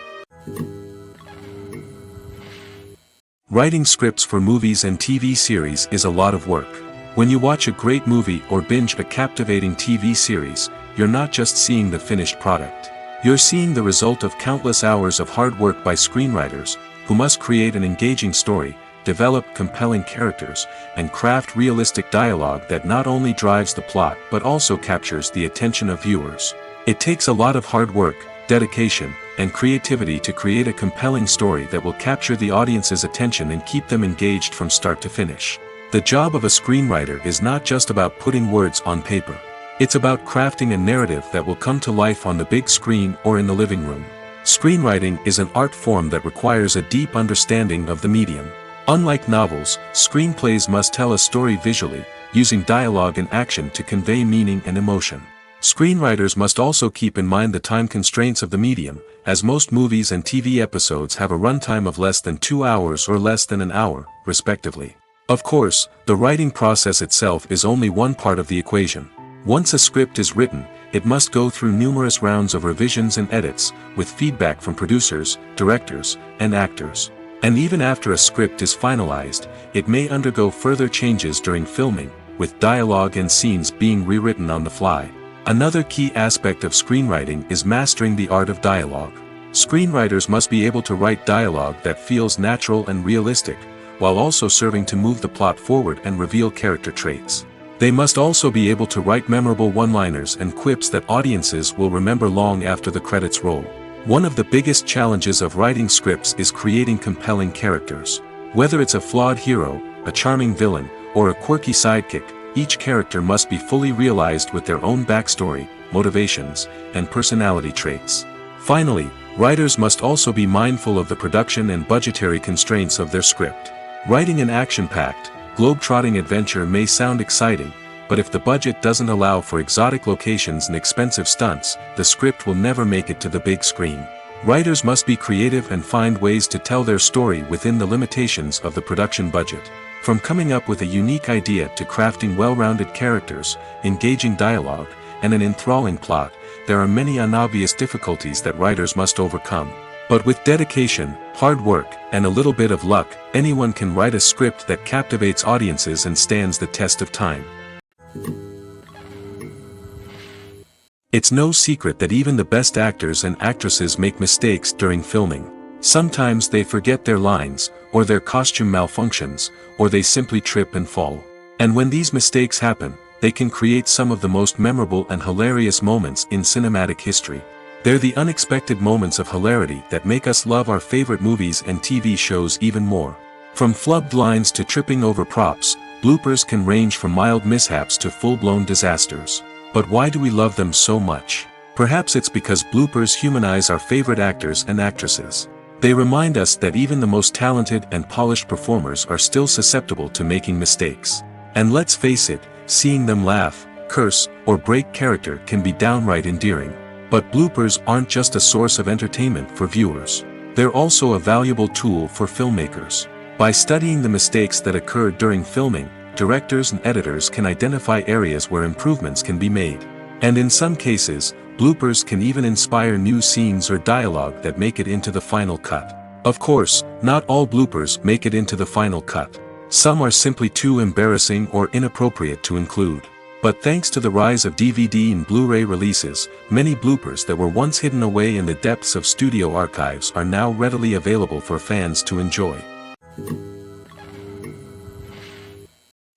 Writing scripts for movies and TV series is a lot of work. When you watch a great movie or binge a captivating TV series, you're not just seeing the finished product. You're seeing the result of countless hours of hard work by screenwriters, who must create an engaging story, develop compelling characters, and craft realistic dialogue that not only drives the plot but also captures the attention of viewers. It takes a lot of hard work, dedication, and creativity to create a compelling story that will capture the audience's attention and keep them engaged from start to finish. The job of a screenwriter is not just about putting words on paper. It's about crafting a narrative that will come to life on the big screen or in the living room. Screenwriting is an art form that requires a deep understanding of the medium. Unlike novels, screenplays must tell a story visually, using dialogue and action to convey meaning and emotion. Screenwriters must also keep in mind the time constraints of the medium, as most movies and TV episodes have a runtime of less than 2 hours or less than an hour, respectively. Of course, the writing process itself is only one part of the equation. Once a script is written, it must go through numerous rounds of revisions and edits, with feedback from producers, directors, and actors. And even after a script is finalized, it may undergo further changes during filming, with dialogue and scenes being rewritten on the fly. Another key aspect of screenwriting is mastering the art of dialogue. Screenwriters must be able to write dialogue that feels natural and realistic, while also serving to move the plot forward and reveal character traits. They must also be able to write memorable one-liners and quips that audiences will remember long after the credits roll. One of the biggest challenges of writing scripts is creating compelling characters. Whether it's a flawed hero, a charming villain, or a quirky sidekick, each character must be fully realized with their own backstory, motivations, and personality traits. Finally, writers must also be mindful of the production and budgetary constraints of their script. Writing an action-packed, globe-trotting adventure may sound exciting, but if the budget doesn't allow for exotic locations and expensive stunts, the script will never make it to the big screen. Writers must be creative and find ways to tell their story within the limitations of the production budget. From coming up with a unique idea to crafting well-rounded characters, engaging dialogue, and an enthralling plot, there are many unobvious difficulties that writers must overcome. But with dedication, hard work, and a little bit of luck, anyone can write a script that captivates audiences and stands the test of time. It's no secret that even the best actors and actresses make mistakes during filming. Sometimes they forget their lines, or their costume malfunctions, or they simply trip and fall. And when these mistakes happen, they can create some of the most memorable and hilarious moments in cinematic history. They're the unexpected moments of hilarity that make us love our favorite movies and TV shows even more. From flubbed lines to tripping over props, bloopers can range from mild mishaps to full-blown disasters. But why do we love them so much? Perhaps it's because bloopers humanize our favorite actors and actresses. They remind us that even the most talented and polished performers are still susceptible to making mistakes. And let's face it, seeing them laugh, curse, or break character can be downright endearing. But bloopers aren't just a source of entertainment for viewers. They're also a valuable tool for filmmakers. By studying the mistakes that occur during filming, directors and editors can identify areas where improvements can be made. And in some cases, bloopers can even inspire new scenes or dialogue that make it into the final cut. Of course, not all bloopers make it into the final cut. Some are simply too embarrassing or inappropriate to include. But thanks to the rise of DVD and Blu-ray releases, many bloopers that were once hidden away in the depths of studio archives are now readily available for fans to enjoy.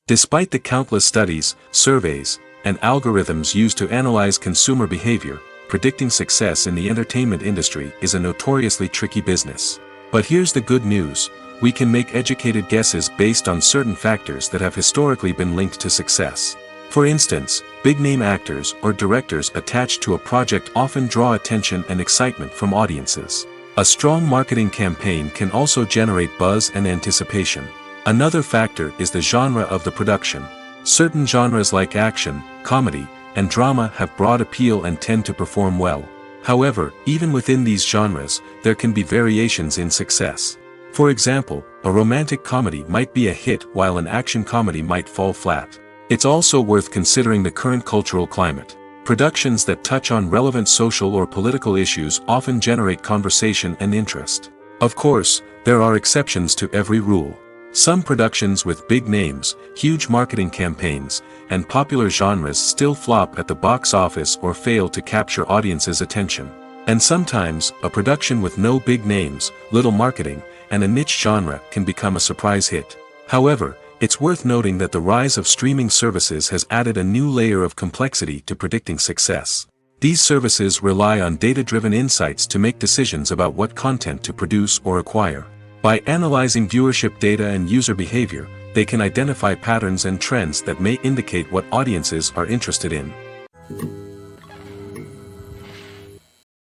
Despite the countless studies, surveys, and algorithms used to analyze consumer behavior, predicting success in the entertainment industry is a notoriously tricky business. But here's the good news: we can make educated guesses based on certain factors that have historically been linked to success. For instance, big-name actors or directors attached to a project often draw attention and excitement from audiences. A strong marketing campaign can also generate buzz and anticipation. Another factor is the genre of the production. Certain genres like action, comedy, and drama have broad appeal and tend to perform well. However, even within these genres, there can be variations in success. For example, a romantic comedy might be a hit while an action comedy might fall flat. It's also worth considering the current cultural climate. Productions that touch on relevant social or political issues often generate conversation and interest. Of course, there are exceptions to every rule. Some productions with big names, huge marketing campaigns, and popular genres still flop at the box office or fail to capture audiences' attention. And sometimes, a production with no big names, little marketing, and a niche genre can become a surprise hit. However, it's worth noting that the rise of streaming services has added a new layer of complexity to predicting success. These services rely on data-driven insights to make decisions about what content to produce or acquire. By analyzing viewership data and user behavior, they can identify patterns and trends that may indicate what audiences are interested in.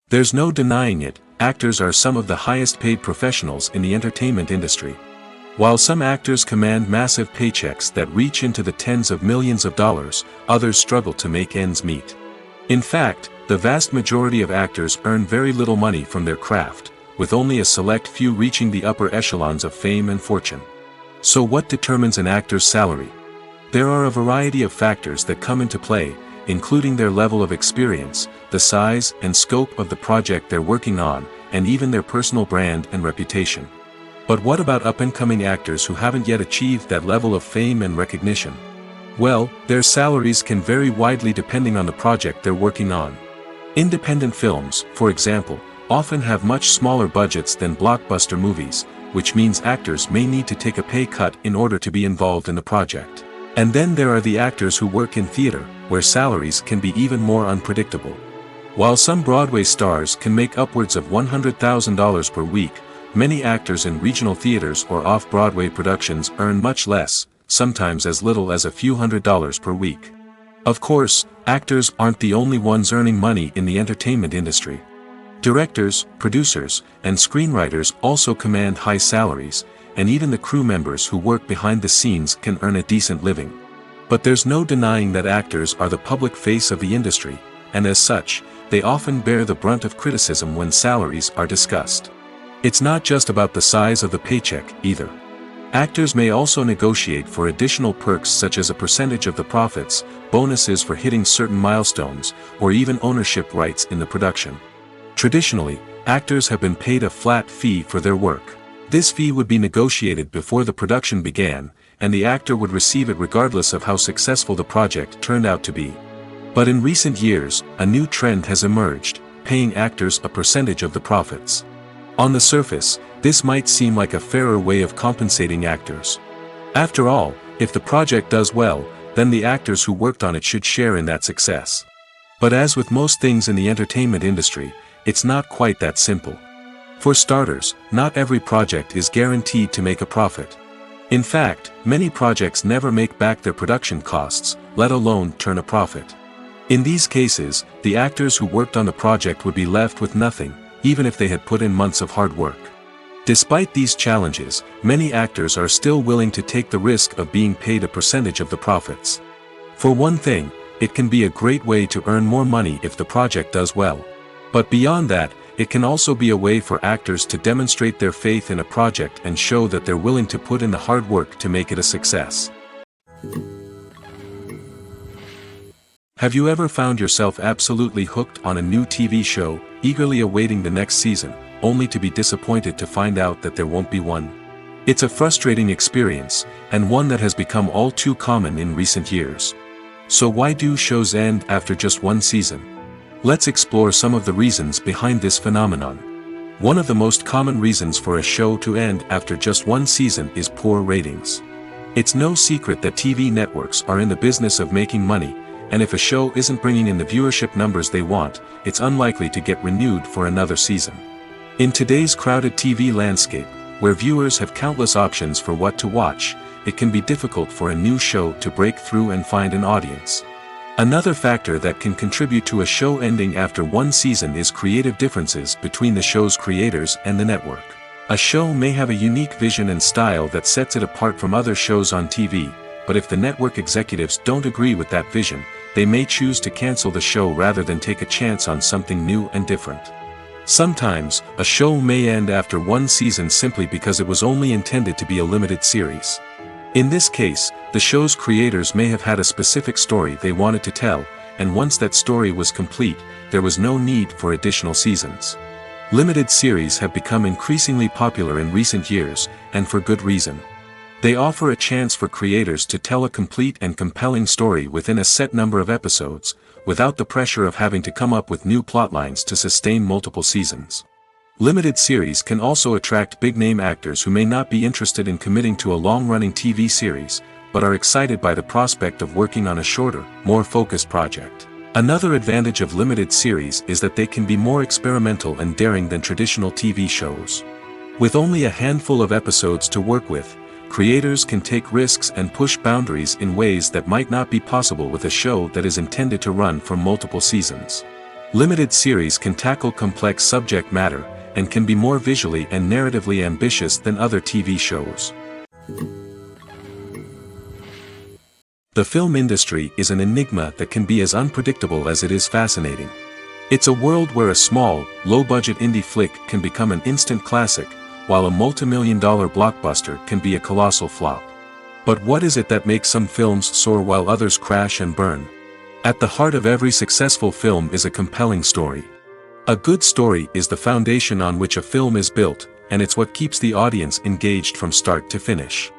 There's no denying it, actors are some of the highest-paid professionals in the entertainment industry. While some actors command massive paychecks that reach into the tens of millions of dollars, others struggle to make ends meet. In fact, the vast majority of actors earn very little money from their craft, with only a select few reaching the upper echelons of fame and fortune. So what determines an actor's salary? There are a variety of factors that come into play, including their level of experience, the size and scope of the project they're working on, and even their personal brand and reputation. But what about up-and-coming actors who haven't yet achieved that level of fame and recognition? Well, their salaries can vary widely depending on the project they're working on. Independent films, for example, often have much smaller budgets than blockbuster movies, which means actors may need to take a pay cut in order to be involved in the project. And then there are the actors who work in theater, where salaries can be even more unpredictable. While some Broadway stars can make upwards of $100,000 per week, many actors in regional theaters or off-Broadway productions earn much less, sometimes as little as a few $100s per week. Of course, actors aren't the only ones earning money in the entertainment industry. Directors, producers, and screenwriters also command high salaries, and even the crew members who work behind the scenes can earn a decent living. But there's no denying that actors are the public face of the industry, and as such, they often bear the brunt of criticism when salaries are discussed. It's not just about the size of the paycheck, either. Actors may also negotiate for additional perks such as a percentage of the profits, bonuses for hitting certain milestones, or even ownership rights in the production. Traditionally, actors have been paid a flat fee for their work. This fee would be negotiated before the production began, and the actor would receive it regardless of how successful the project turned out to be. But in recent years, a new trend has emerged, paying actors a percentage of the profits. On the surface, this might seem like a fairer way of compensating actors. After all, if the project does well, then the actors who worked on it should share in that success. But as with most things in the entertainment industry, it's not quite that simple. For starters, not every project is guaranteed to make a profit. In fact, many projects never make back their production costs, let alone turn a profit. In these cases, the actors who worked on the project would be left with nothing, even if they had put in months of hard work. Despite these challenges, many actors are still willing to take the risk of being paid a percentage of the profits. For one thing, it can be a great way to earn more money if the project does well. But beyond that, it can also be a way for actors to demonstrate their faith in a project and show that they're willing to put in the hard work to make it a success. Have you ever found yourself absolutely hooked on a new TV show, eagerly awaiting the next season, only to be disappointed to find out that there won't be one? It's a frustrating experience, and one that has become all too common in recent years. So why do shows end after just one season? Let's explore some of the reasons behind this phenomenon. One of the most common reasons for a show to end after just one season is poor ratings. It's no secret that TV networks are in the business of making money, and if a show isn't bringing in the viewership numbers they want, it's unlikely to get renewed for another season. In today's crowded TV landscape, where viewers have countless options for what to watch, it can be difficult for a new show to break through and find an audience. Another factor that can contribute to a show ending after one season is creative differences between the show's creators and the network. A show may have a unique vision and style that sets it apart from other shows on TV, but if the network executives don't agree with that vision, they may choose to cancel the show rather than take a chance on something new and different. Sometimes, a show may end after one season simply because it was only intended to be a limited series. In this case, the show's creators may have had a specific story they wanted to tell, and once that story was complete, there was no need for additional seasons. Limited series have become increasingly popular in recent years, and for good reason. They offer a chance for creators to tell a complete and compelling story within a set number of episodes, without the pressure of having to come up with new plotlines to sustain multiple seasons. Limited series can also attract big-name actors who may not be interested in committing to a long-running TV series, but are excited by the prospect of working on a shorter, more focused project. Another advantage of limited series is that they can be more experimental and daring than traditional TV shows. With only a handful of episodes to work with, creators can take risks and push boundaries in ways that might not be possible with a show that is intended to run for multiple seasons. Limited series can tackle complex subject matter, and can be more visually and narratively ambitious than other TV shows. The film industry is an enigma that can be as unpredictable as it is fascinating. It's a world where a small, low-budget indie flick can become an instant classic, while a multi-million-dollar blockbuster can be a colossal flop. But what is it that makes some films soar while others crash and burn? At the heart of every successful film is a compelling story. A good story is the foundation on which a film is built, and it's what keeps the audience engaged from start to finish.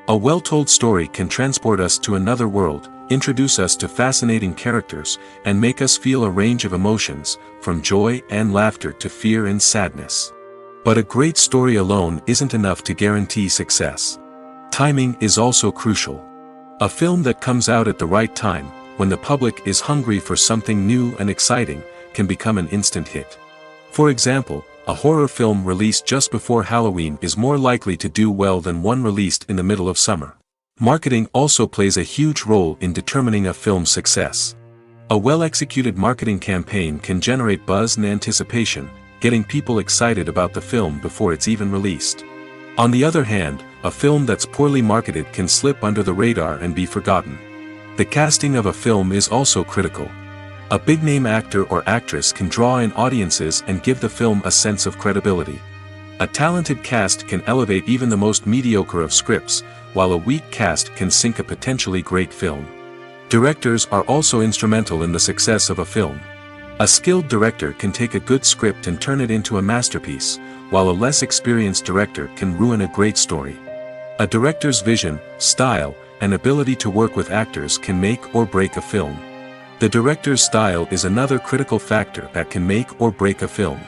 A well-told story can transport us to another world, introduce us to fascinating characters, and make us feel a range of emotions, from joy and laughter to fear and sadness. But a great story alone isn't enough to guarantee success. Timing is also crucial. A film that comes out at the right time, when the public is hungry for something new and exciting, can become an instant hit. For example, a horror film released just before Halloween is more likely to do well than one released in the middle of summer. Marketing also plays a huge role in determining a film's success. A well-executed marketing campaign can generate buzz and anticipation, getting people excited about the film before it's even released. On the other hand, a film that's poorly marketed can slip under the radar and be forgotten. The casting of a film is also critical. A big-name actor or actress can draw in audiences and give the film a sense of credibility. A talented cast can elevate even the most mediocre of scripts, while a weak cast can sink a potentially great film. Directors are also instrumental in the success of a film. A skilled director can take a good script and turn it into a masterpiece, while a less experienced director can ruin a great story. A director's vision, style, and ability to work with actors can make or break a film. The director's style is another critical factor that can make or break a film.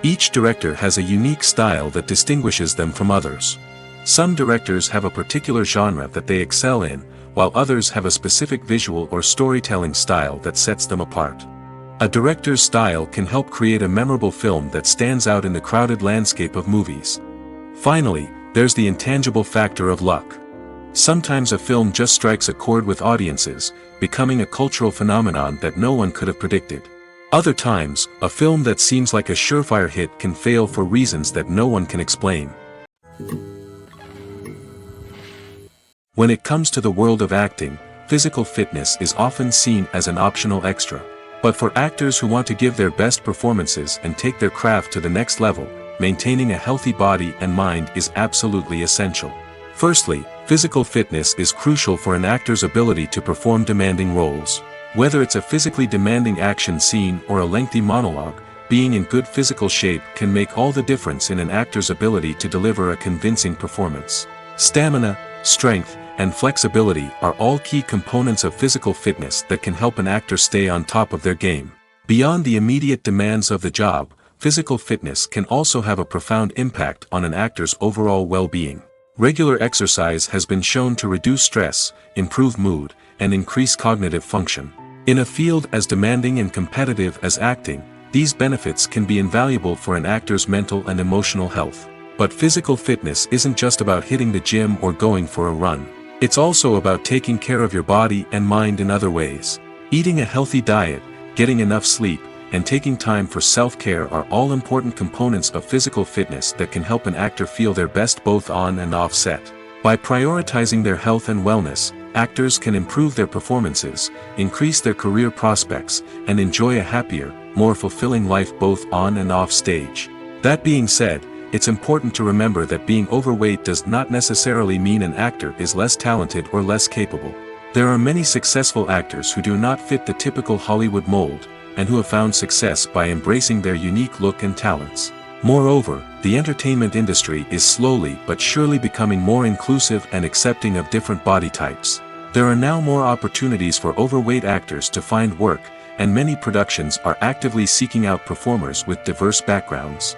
Each director has a unique style that distinguishes them from others. Some directors have a particular genre that they excel in, while others have a specific visual or storytelling style that sets them apart. A director's style can help create a memorable film that stands out in the crowded landscape of movies. Finally, there's the intangible factor of luck. Sometimes a film just strikes a chord with audiences, becoming a cultural phenomenon that no one could have predicted. Other times, a film that seems like a surefire hit can fail for reasons that no one can explain. When it comes to the world of acting, physical fitness is often seen as an optional extra. But for actors who want to give their best performances and take their craft to the next level, maintaining a healthy body and mind is absolutely essential. Firstly, physical fitness is crucial for an actor's ability to perform demanding roles. Whether it's a physically demanding action scene or a lengthy monologue, being in good physical shape can make all the difference in an actor's ability to deliver a convincing performance. Stamina, strength, and flexibility are all key components of physical fitness that can help an actor stay on top of their game. Beyond the immediate demands of the job, physical fitness can also have a profound impact on an actor's overall well-being. Regular exercise has been shown to reduce stress, improve mood, and increase cognitive function. In a field as demanding and competitive as acting, these benefits can be invaluable for an actor's mental and emotional health. But physical fitness isn't just about hitting the gym or going for a run. It's also about taking care of your body and mind in other ways. Eating a healthy diet, getting enough sleep, and taking time for self-care are all important components of physical fitness that can help an actor feel their best both on and off set. By prioritizing their health and wellness, actors can improve their performances, increase their career prospects, and enjoy a happier, more fulfilling life both on and off stage. That being said, it's important to remember that being overweight does not necessarily mean an actor is less talented or less capable. There are many successful actors who do not fit the typical Hollywood mold, and who have found success by embracing their unique look and talents. Moreover, the entertainment industry is slowly but surely becoming more inclusive and accepting of different body types. There are now more opportunities for overweight actors to find work, and many productions are actively seeking out performers with diverse backgrounds.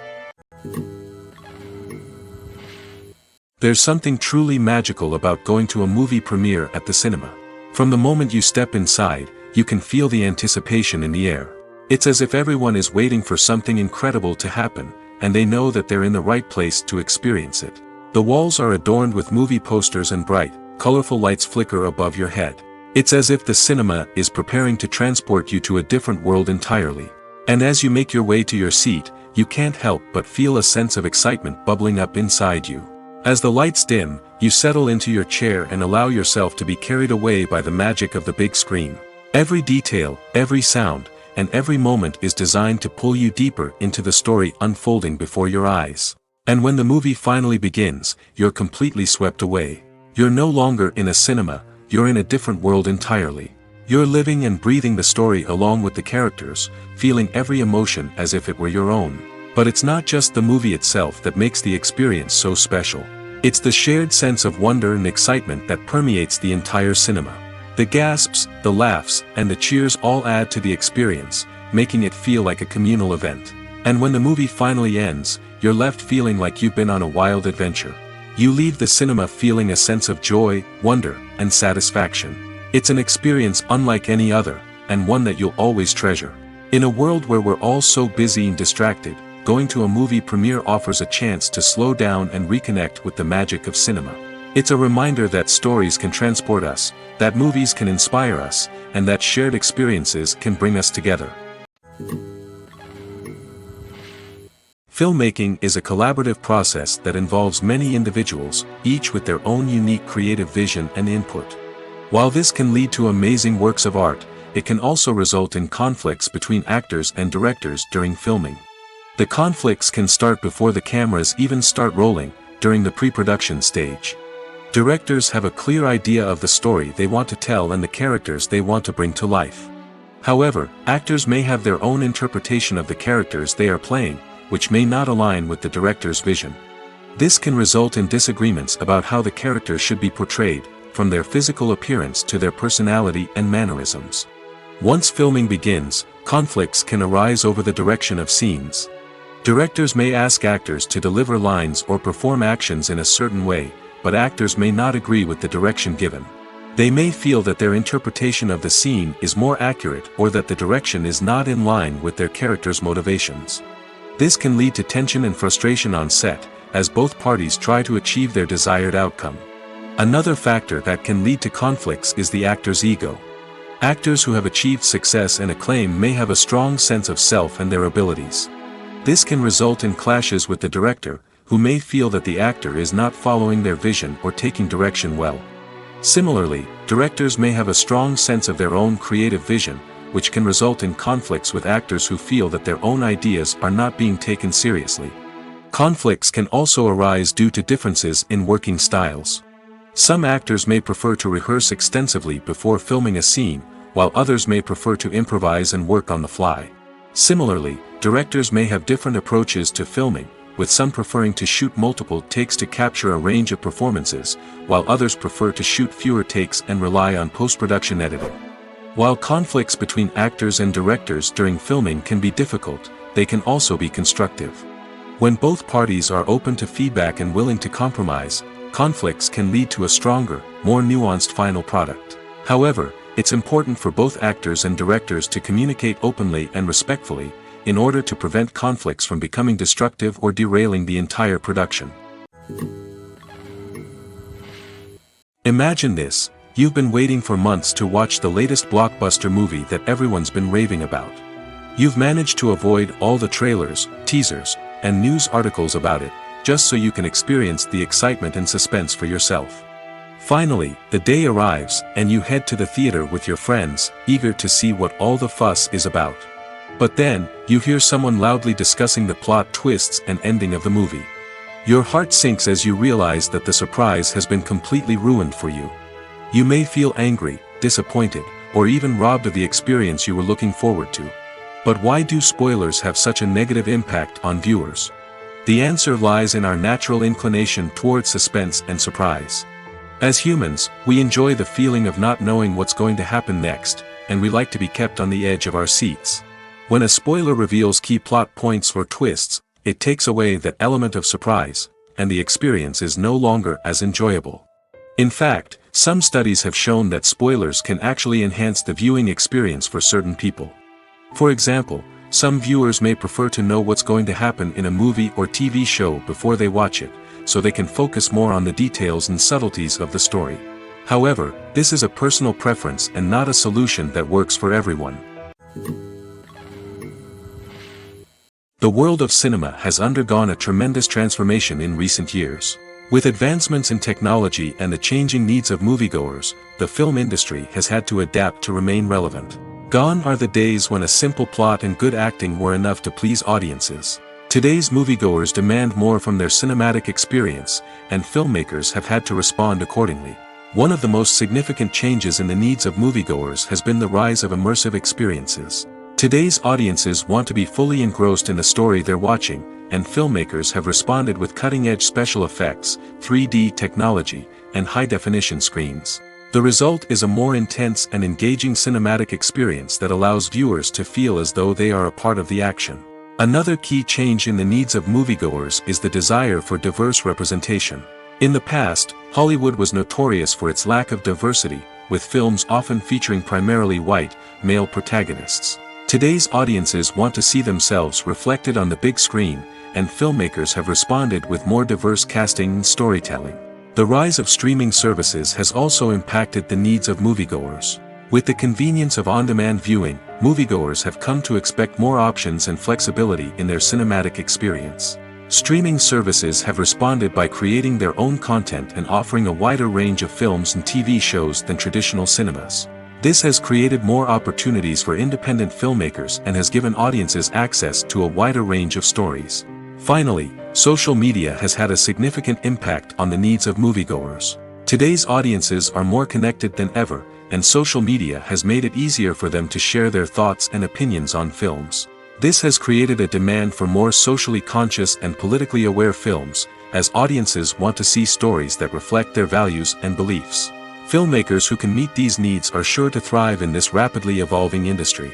There's something truly magical about going to a movie premiere at the cinema. From the moment you step inside, you can feel the anticipation in the air. It's as if everyone is waiting for something incredible to happen, and they know that they're in the right place to experience it. The walls are adorned with movie posters and bright, colorful lights flicker above your head. It's as if the cinema is preparing to transport you to a different world entirely. And as you make your way to your seat, you can't help but feel a sense of excitement bubbling up inside you. As the lights dim, you settle into your chair and allow yourself to be carried away by the magic of the big screen. Every detail, every sound, and every moment is designed to pull you deeper into the story unfolding before your eyes. And when the movie finally begins, you're completely swept away. You're no longer in a cinema, you're in a different world entirely. You're living and breathing the story along with the characters, feeling every emotion as if it were your own. But it's not just the movie itself that makes the experience so special. It's the shared sense of wonder and excitement that permeates the entire cinema. The gasps, the laughs, and the cheers all add to the experience, making it feel like a communal event. And when the movie finally ends, you're left feeling like you've been on a wild adventure. You leave the cinema feeling a sense of joy, wonder, and satisfaction. It's an experience unlike any other, and one that you'll always treasure. In a world where we're all so busy and distracted, going to a movie premiere offers a chance to slow down and reconnect with the magic of cinema. It's a reminder that stories can transport us, that movies can inspire us, and that shared experiences can bring us together. Filmmaking is a collaborative process that involves many individuals, each with their own unique creative vision and input. While this can lead to amazing works of art, it can also result in conflicts between actors and directors during filming. The conflicts can start before the cameras even start rolling, during the pre-production stage. Directors have a clear idea of the story they want to tell and the characters they want to bring to life. However, actors may have their own interpretation of the characters they are playing, which may not align with the director's vision. This can result in disagreements about how the characters should be portrayed, from their physical appearance to their personality and mannerisms. Once filming begins, conflicts can arise over the direction of scenes. Directors may ask actors to deliver lines or perform actions in a certain way, but actors may not agree with the direction given. They may feel that their interpretation of the scene is more accurate or that the direction is not in line with their character's motivations. This can lead to tension and frustration on set, as both parties try to achieve their desired outcome. Another factor that can lead to conflicts is the actor's ego. Actors who have achieved success and acclaim may have a strong sense of self and their abilities. This can result in clashes with the director, who may feel that the actor is not following their vision or taking direction well. Similarly, directors may have a strong sense of their own creative vision, which can result in conflicts with actors who feel that their own ideas are not being taken seriously. Conflicts can also arise due to differences in working styles. Some actors may prefer to rehearse extensively before filming a scene, while others may prefer to improvise and work on the fly. Similarly, directors may have different approaches to filming, with some preferring to shoot multiple takes to capture a range of performances, while others prefer to shoot fewer takes and rely on post-production editing. While conflicts between actors and directors during filming can be difficult, they can also be constructive. When both parties are open to feedback and willing to compromise, conflicts can lead to a stronger, more nuanced final product. However, it's important for both actors and directors to communicate openly and respectfully, in order to prevent conflicts from becoming destructive or derailing the entire production. Imagine this: you've been waiting for months to watch the latest blockbuster movie that everyone's been raving about. You've managed to avoid all the trailers, teasers, and news articles about it, just so you can experience the excitement and suspense for yourself. Finally, the day arrives, and you head to the theater with your friends, eager to see what all the fuss is about. But then, you hear someone loudly discussing the plot twists and ending of the movie. Your heart sinks as you realize that the surprise has been completely ruined for you. You may feel angry, disappointed, or even robbed of the experience you were looking forward to. But why do spoilers have such a negative impact on viewers? The answer lies in our natural inclination towards suspense and surprise. As humans, we enjoy the feeling of not knowing what's going to happen next, and we like to be kept on the edge of our seats. When a spoiler reveals key plot points or twists, it takes away that element of surprise, and the experience is no longer as enjoyable. In fact, some studies have shown that spoilers can actually enhance the viewing experience for certain people. For example, some viewers may prefer to know what's going to happen in a movie or TV show before they watch it, so they can focus more on the details and subtleties of the story. However, this is a personal preference and not a solution that works for everyone. The world of cinema has undergone a tremendous transformation in recent years. With advancements in technology and the changing needs of moviegoers, the film industry has had to adapt to remain relevant. Gone are the days when a simple plot and good acting were enough to please audiences. Today's moviegoers demand more from their cinematic experience, and filmmakers have had to respond accordingly. One of the most significant changes in the needs of moviegoers has been the rise of immersive experiences. Today's audiences want to be fully engrossed in the story they're watching, and filmmakers have responded with cutting-edge special effects, 3D technology, and high-definition screens. The result is a more intense and engaging cinematic experience that allows viewers to feel as though they are a part of the action. Another key change in the needs of moviegoers is the desire for diverse representation. In the past, Hollywood was notorious for its lack of diversity, with films often featuring primarily white, male protagonists. Today's audiences want to see themselves reflected on the big screen, and filmmakers have responded with more diverse casting and storytelling. The rise of streaming services has also impacted the needs of moviegoers. With the convenience of on-demand viewing, moviegoers have come to expect more options and flexibility in their cinematic experience. Streaming services have responded by creating their own content and offering a wider range of films and TV shows than traditional cinemas. This has created more opportunities for independent filmmakers and has given audiences access to a wider range of stories. Finally, social media has had a significant impact on the needs of moviegoers. Today's audiences are more connected than ever, and social media has made it easier for them to share their thoughts and opinions on films. This has created a demand for more socially conscious and politically aware films, as audiences want to see stories that reflect their values and beliefs. Filmmakers who can meet these needs are sure to thrive in this rapidly evolving industry.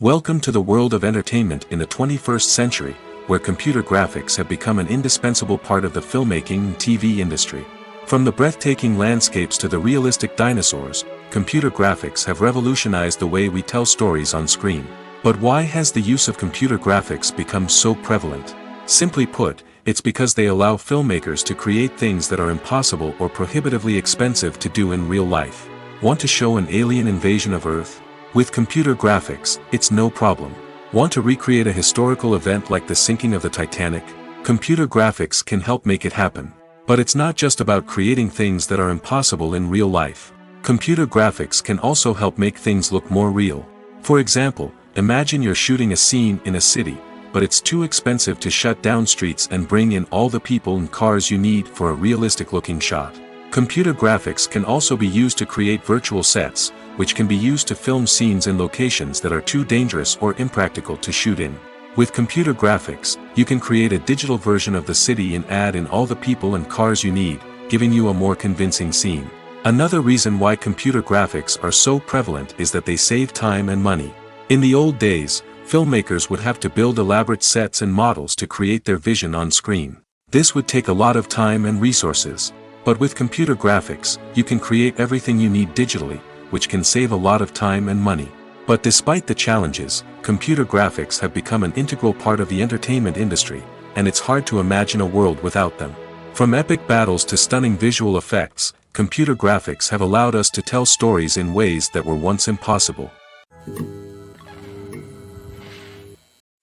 Welcome to the world of entertainment in the 21st century, where computer graphics have become an indispensable part of the filmmaking and TV industry. From the breathtaking landscapes to the realistic dinosaurs, computer graphics have revolutionized the way we tell stories on screen. But why has the use of computer graphics become so prevalent? Simply put, it's because they allow filmmakers to create things that are impossible or prohibitively expensive to do in real life. Want to show an alien invasion of Earth? With computer graphics, it's no problem. Want to recreate a historical event like the sinking of the Titanic? Computer graphics can help make it happen. But it's not just about creating things that are impossible in real life. Computer graphics can also help make things look more real. For example, imagine you're shooting a scene in a city, but it's too expensive to shut down streets and bring in all the people and cars you need for a realistic-looking shot. Computer graphics can also be used to create virtual sets, which can be used to film scenes in locations that are too dangerous or impractical to shoot in. With computer graphics, you can create a digital version of the city and add in all the people and cars you need, giving you a more convincing scene. Another reason why computer graphics are so prevalent is that they save time and money. In the old days, filmmakers would have to build elaborate sets and models to create their vision on screen. This would take a lot of time and resources. But with computer graphics, you can create everything you need digitally, which can save a lot of time and money. But despite the challenges, computer graphics have become an integral part of the entertainment industry, and it's hard to imagine a world without them. From epic battles to stunning visual effects, computer graphics have allowed us to tell stories in ways that were once impossible.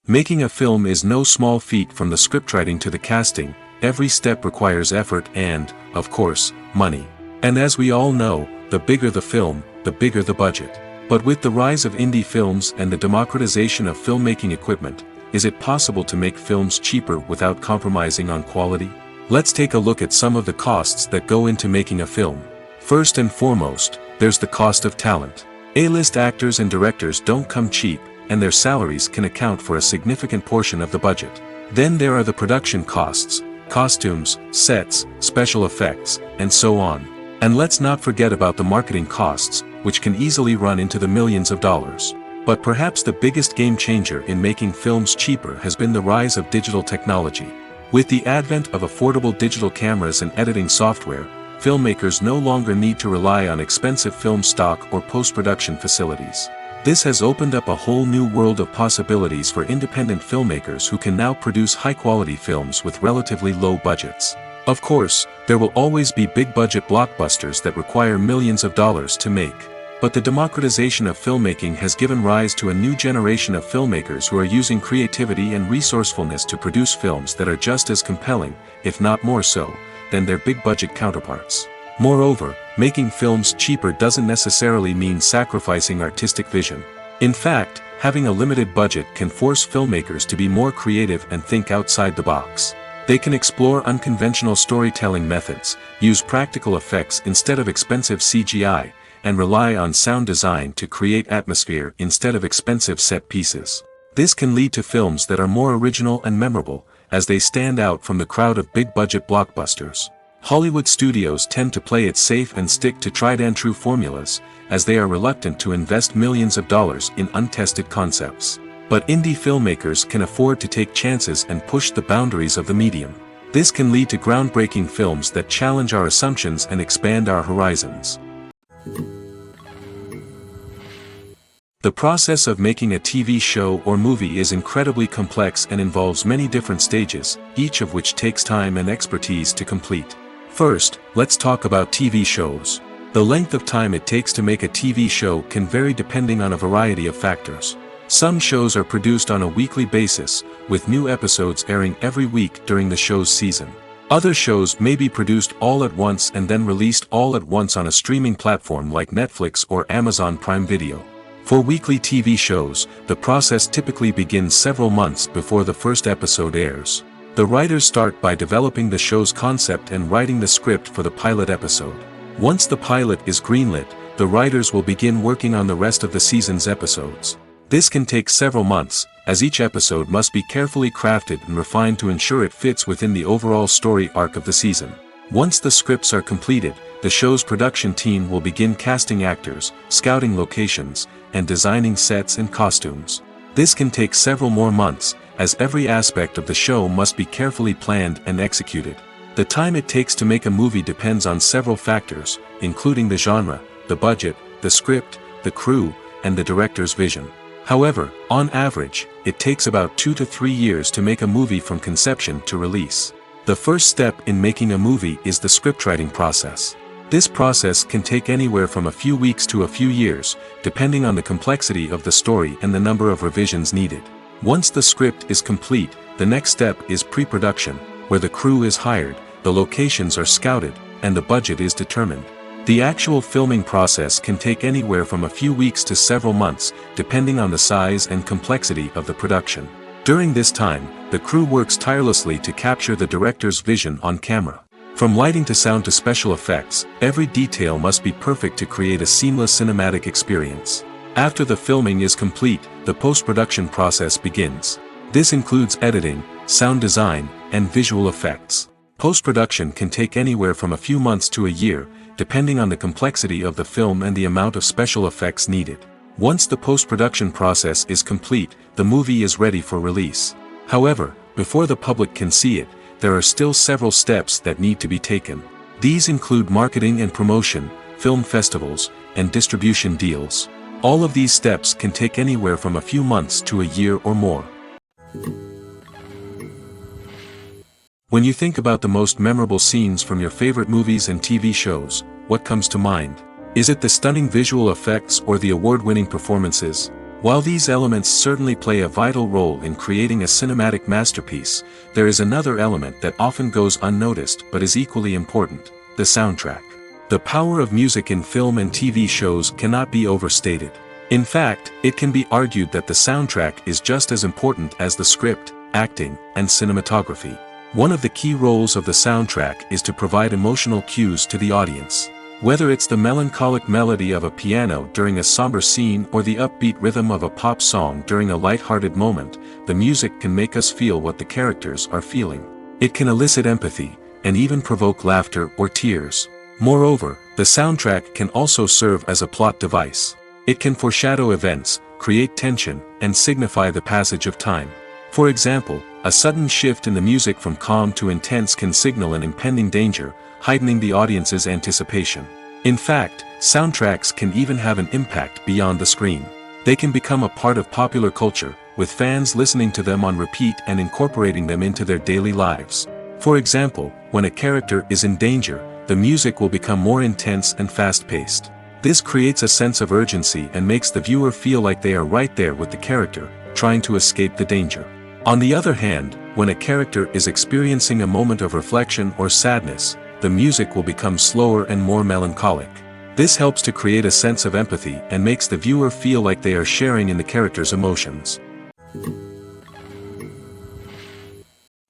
Making a film is no small feat. From the scriptwriting to the casting, every step requires effort and, of course, money. And as we all know, the bigger the film, the bigger the budget. But with the rise of indie films and the democratization of filmmaking equipment, is it possible to make films cheaper without compromising on quality? Let's take a look at some of the costs that go into making a film. First and foremost, there's the cost of talent. A-list actors and directors don't come cheap, and their salaries can account for a significant portion of the budget. Then there are the production costs, costumes, sets, special effects, and so on. And let's not forget about the marketing costs, which can easily run into the millions of dollars. But perhaps the biggest game changer in making films cheaper has been the rise of digital technology. With the advent of affordable digital cameras and editing software, filmmakers no longer need to rely on expensive film stock or post-production facilities. This has opened up a whole new world of possibilities for independent filmmakers who can now produce high-quality films with relatively low budgets. Of course, there will always be big-budget blockbusters that require millions of dollars to make. But the democratization of filmmaking has given rise to a new generation of filmmakers who are using creativity and resourcefulness to produce films that are just as compelling, if not more so, than their big-budget counterparts. Moreover, making films cheaper doesn't necessarily mean sacrificing artistic vision. In fact, having a limited budget can force filmmakers to be more creative and think outside the box. They can explore unconventional storytelling methods, use practical effects instead of expensive CGI, and rely on sound design to create atmosphere instead of expensive set pieces. This can lead to films that are more original and memorable, as they stand out from the crowd of big-budget blockbusters. Hollywood studios tend to play it safe and stick to tried-and-true formulas, as they are reluctant to invest millions of dollars in untested concepts. But indie filmmakers can afford to take chances and push the boundaries of the medium. This can lead to groundbreaking films that challenge our assumptions and expand our horizons. The process of making a TV show or movie is incredibly complex and involves many different stages, each of which takes time and expertise to complete. First, let's talk about TV shows. The length of time it takes to make a TV show can vary depending on a variety of factors. Some shows are produced on a weekly basis, with new episodes airing every week during the show's season. Other shows may be produced all at once and then released all at once on a streaming platform like Netflix or Amazon Prime Video. For weekly TV shows, the process typically begins several months before the first episode airs. The writers start by developing the show's concept and writing the script for the pilot episode. Once the pilot is greenlit, the writers will begin working on the rest of the season's episodes. This can take several months, as each episode must be carefully crafted and refined to ensure it fits within the overall story arc of the season. Once the scripts are completed, the show's production team will begin casting actors, scouting locations, and designing sets and costumes. This can take several more months, as every aspect of the show must be carefully planned and executed. The time it takes to make a movie depends on several factors, including the genre, the budget, the script, the crew, and the director's vision. However, on average, it takes about 2 to 3 years to make a movie from conception to release. The first step in making a movie is the scriptwriting process. This process can take anywhere from a few weeks to a few years, depending on the complexity of the story and the number of revisions needed. Once the script is complete, the next step is pre-production, where the crew is hired, the locations are scouted, and the budget is determined. The actual filming process can take anywhere from a few weeks to several months, depending on the size and complexity of the production. During this time, the crew works tirelessly to capture the director's vision on camera. From lighting to sound to special effects, every detail must be perfect to create a seamless cinematic experience. After the filming is complete, the post-production process begins. This includes editing, sound design, and visual effects. Post-production can take anywhere from a few months to a year, depending on the complexity of the film and the amount of special effects needed. Once the post-production process is complete, the movie is ready for release. However, before the public can see it, there are still several steps that need to be taken. These include marketing and promotion, film festivals, and distribution deals. All of these steps can take anywhere from a few months to a year or more. When you think about the most memorable scenes from your favorite movies and TV shows, what comes to mind? Is it the stunning visual effects or the award-winning performances? While these elements certainly play a vital role in creating a cinematic masterpiece, there is another element that often goes unnoticed but is equally important: the soundtrack. The power of music in film and TV shows cannot be overstated. In fact, it can be argued that the soundtrack is just as important as the script, acting, and cinematography. One of the key roles of the soundtrack is to provide emotional cues to the audience. Whether it's the melancholic melody of a piano during a somber scene or the upbeat rhythm of a pop song during a light-hearted moment, the music can make us feel what the characters are feeling. It can elicit empathy, and even provoke laughter or tears. Moreover, the soundtrack can also serve as a plot device. It can foreshadow events, create tension, and signify the passage of time. For example, a sudden shift in the music from calm to intense can signal an impending danger, heightening the audience's anticipation. In fact, soundtracks can even have an impact beyond the screen. They can become a part of popular culture, with fans listening to them on repeat and incorporating them into their daily lives. For example, when a character is in danger, the music will become more intense and fast-paced. This creates a sense of urgency and makes the viewer feel like they are right there with the character, trying to escape the danger. On the other hand, when a character is experiencing a moment of reflection or sadness, the music will become slower and more melancholic. This helps to create a sense of empathy and makes the viewer feel like they are sharing in the character's emotions.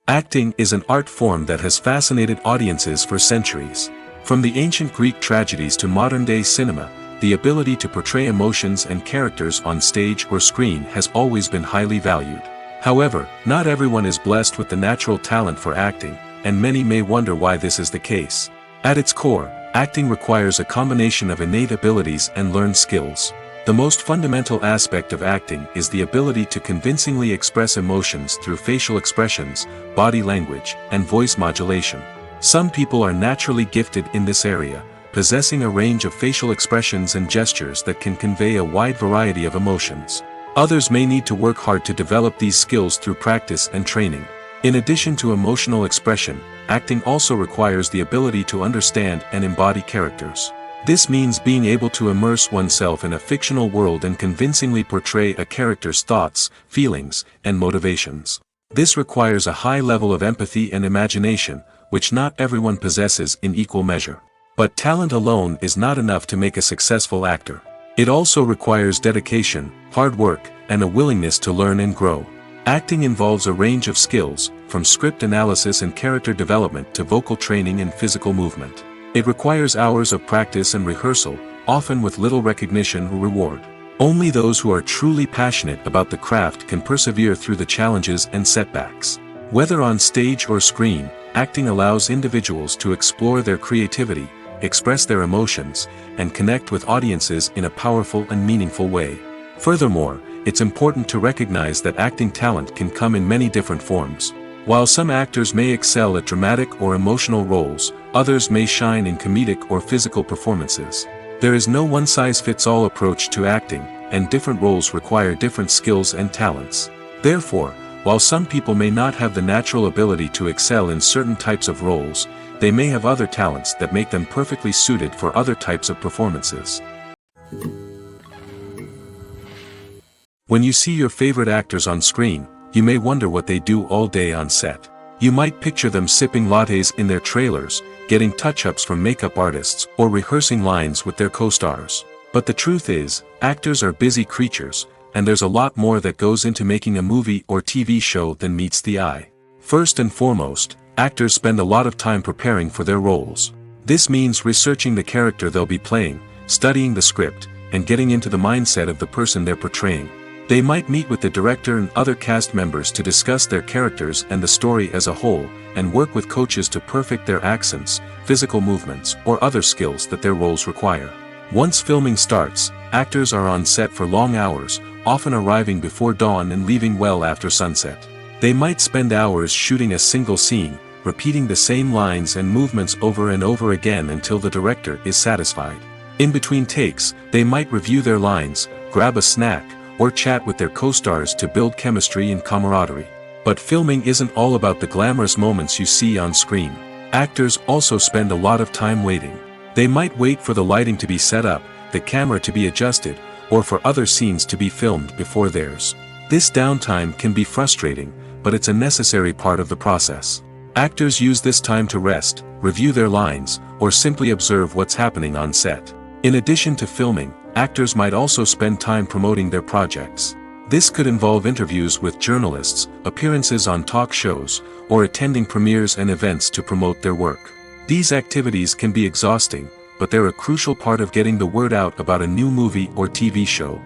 Acting is an art form that has fascinated audiences for centuries. From the ancient Greek tragedies to modern-day cinema, the ability to portray emotions and characters on stage or screen has always been highly valued. However, not everyone is blessed with the natural talent for acting, and many may wonder why this is the case. At its core, acting requires a combination of innate abilities and learned skills. The most fundamental aspect of acting is the ability to convincingly express emotions through facial expressions, body language, and voice modulation. Some people are naturally gifted in this area, possessing a range of facial expressions and gestures that can convey a wide variety of emotions. Others may need to work hard to develop these skills through practice and training. In addition to emotional expression, acting also requires the ability to understand and embody characters. This means being able to immerse oneself in a fictional world and convincingly portray a character's thoughts, feelings, and motivations. This requires a high level of empathy and imagination, which not everyone possesses in equal measure. But talent alone is not enough to make a successful actor. It also requires dedication, hard work, and a willingness to learn and grow. Acting involves a range of skills, from script analysis and character development to vocal training and physical movement. It requires hours of practice and rehearsal, often with little recognition or reward. Only those who are truly passionate about the craft can persevere through the challenges and setbacks. Whether on stage or screen, acting allows individuals to explore their creativity, express their emotions, and connect with audiences in a powerful and meaningful way. Furthermore, it's important to recognize that acting talent can come in many different forms. While some actors may excel at dramatic or emotional roles, others may shine in comedic or physical performances. There is no one-size-fits-all approach to acting, and different roles require different skills and talents. Therefore, while some people may not have the natural ability to excel in certain types of roles, they may have other talents that make them perfectly suited for other types of performances. When you see your favorite actors on screen, you may wonder what they do all day on set. You might picture them sipping lattes in their trailers, getting touch-ups from makeup artists, or rehearsing lines with their co-stars. But the truth is, actors are busy creatures, and there's a lot more that goes into making a movie or TV show than meets the eye. First and foremost, actors spend a lot of time preparing for their roles. This means researching the character they'll be playing, studying the script, and getting into the mindset of the person they're portraying. They might meet with the director and other cast members to discuss their characters and the story as a whole, and work with coaches to perfect their accents, physical movements, or other skills that their roles require. Once filming starts, actors are on set for long hours, often arriving before dawn and leaving well after sunset. They might spend hours shooting a single scene, repeating the same lines and movements over and over again until the director is satisfied. In between takes, they might review their lines, grab a snack, or chat with their co-stars to build chemistry and camaraderie. But filming isn't all about the glamorous moments you see on screen. Actors also spend a lot of time waiting. They might wait for the lighting to be set up, the camera to be adjusted, or for other scenes to be filmed before theirs. This downtime can be frustrating, but it's a necessary part of the process. Actors use this time to rest, review their lines, or simply observe what's happening on set. In addition to filming, actors might also spend time promoting their projects. This could involve interviews with journalists, appearances on talk shows, or attending premieres and events to promote their work. These activities can be exhausting, but they're a crucial part of getting the word out about a new movie or TV show.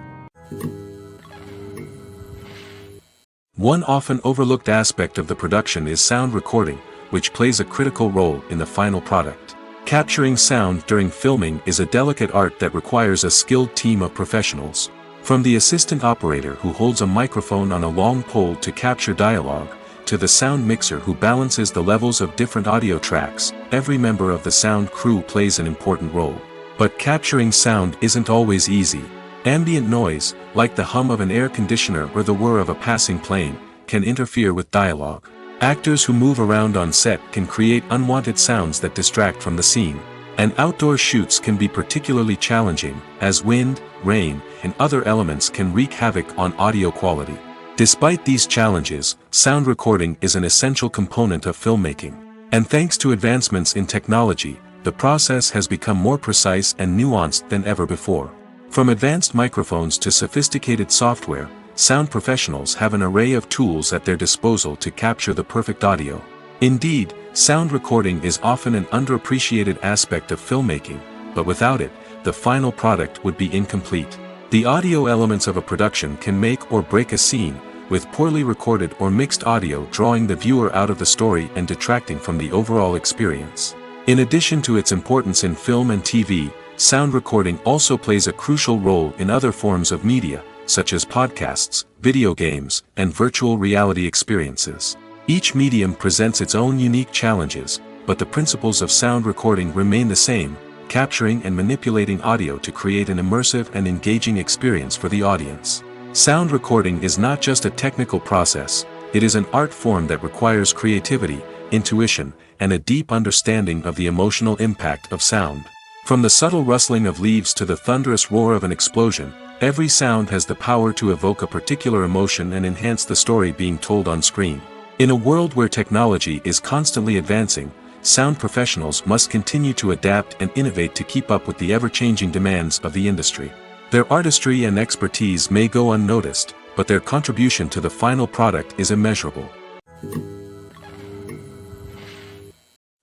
One often overlooked aspect of the production is sound recording, which plays a critical role in the final product. Capturing sound during filming is a delicate art that requires a skilled team of professionals. From the assistant operator who holds a microphone on a long pole to capture dialogue, to the sound mixer who balances the levels of different audio tracks, every member of the sound crew plays an important role. But capturing sound isn't always easy. Ambient noise, like the hum of an air conditioner or the whir of a passing plane, can interfere with dialogue. Actors who move around on set can create unwanted sounds that distract from the scene. And outdoor shoots can be particularly challenging, as wind, rain, and other elements can wreak havoc on audio quality. Despite these challenges, sound recording is an essential component of filmmaking. And thanks to advancements in technology, the process has become more precise and nuanced than ever before. From advanced microphones to sophisticated software, sound professionals have an array of tools at their disposal to capture the perfect audio. Indeed, sound recording is often an underappreciated aspect of filmmaking, but without it, the final product would be incomplete. The audio elements of a production can make or break a scene, with poorly recorded or mixed audio drawing the viewer out of the story and detracting from the overall experience. In addition to its importance in film and TV, sound recording also plays a crucial role in other forms of media, such as podcasts, video games, and virtual reality experiences. Each medium presents its own unique challenges, but the principles of sound recording remain the same: capturing and manipulating audio to create an immersive and engaging experience for the audience. Sound recording is not just a technical process, it is an art form that requires creativity, intuition, and a deep understanding of the emotional impact of sound. From the subtle rustling of leaves to the thunderous roar of an explosion, every sound has the power to evoke a particular emotion and enhance the story being told on screen. In a world where technology is constantly advancing, sound professionals must continue to adapt and innovate to keep up with the ever-changing demands of the industry. Their artistry and expertise may go unnoticed, but their contribution to the final product is immeasurable.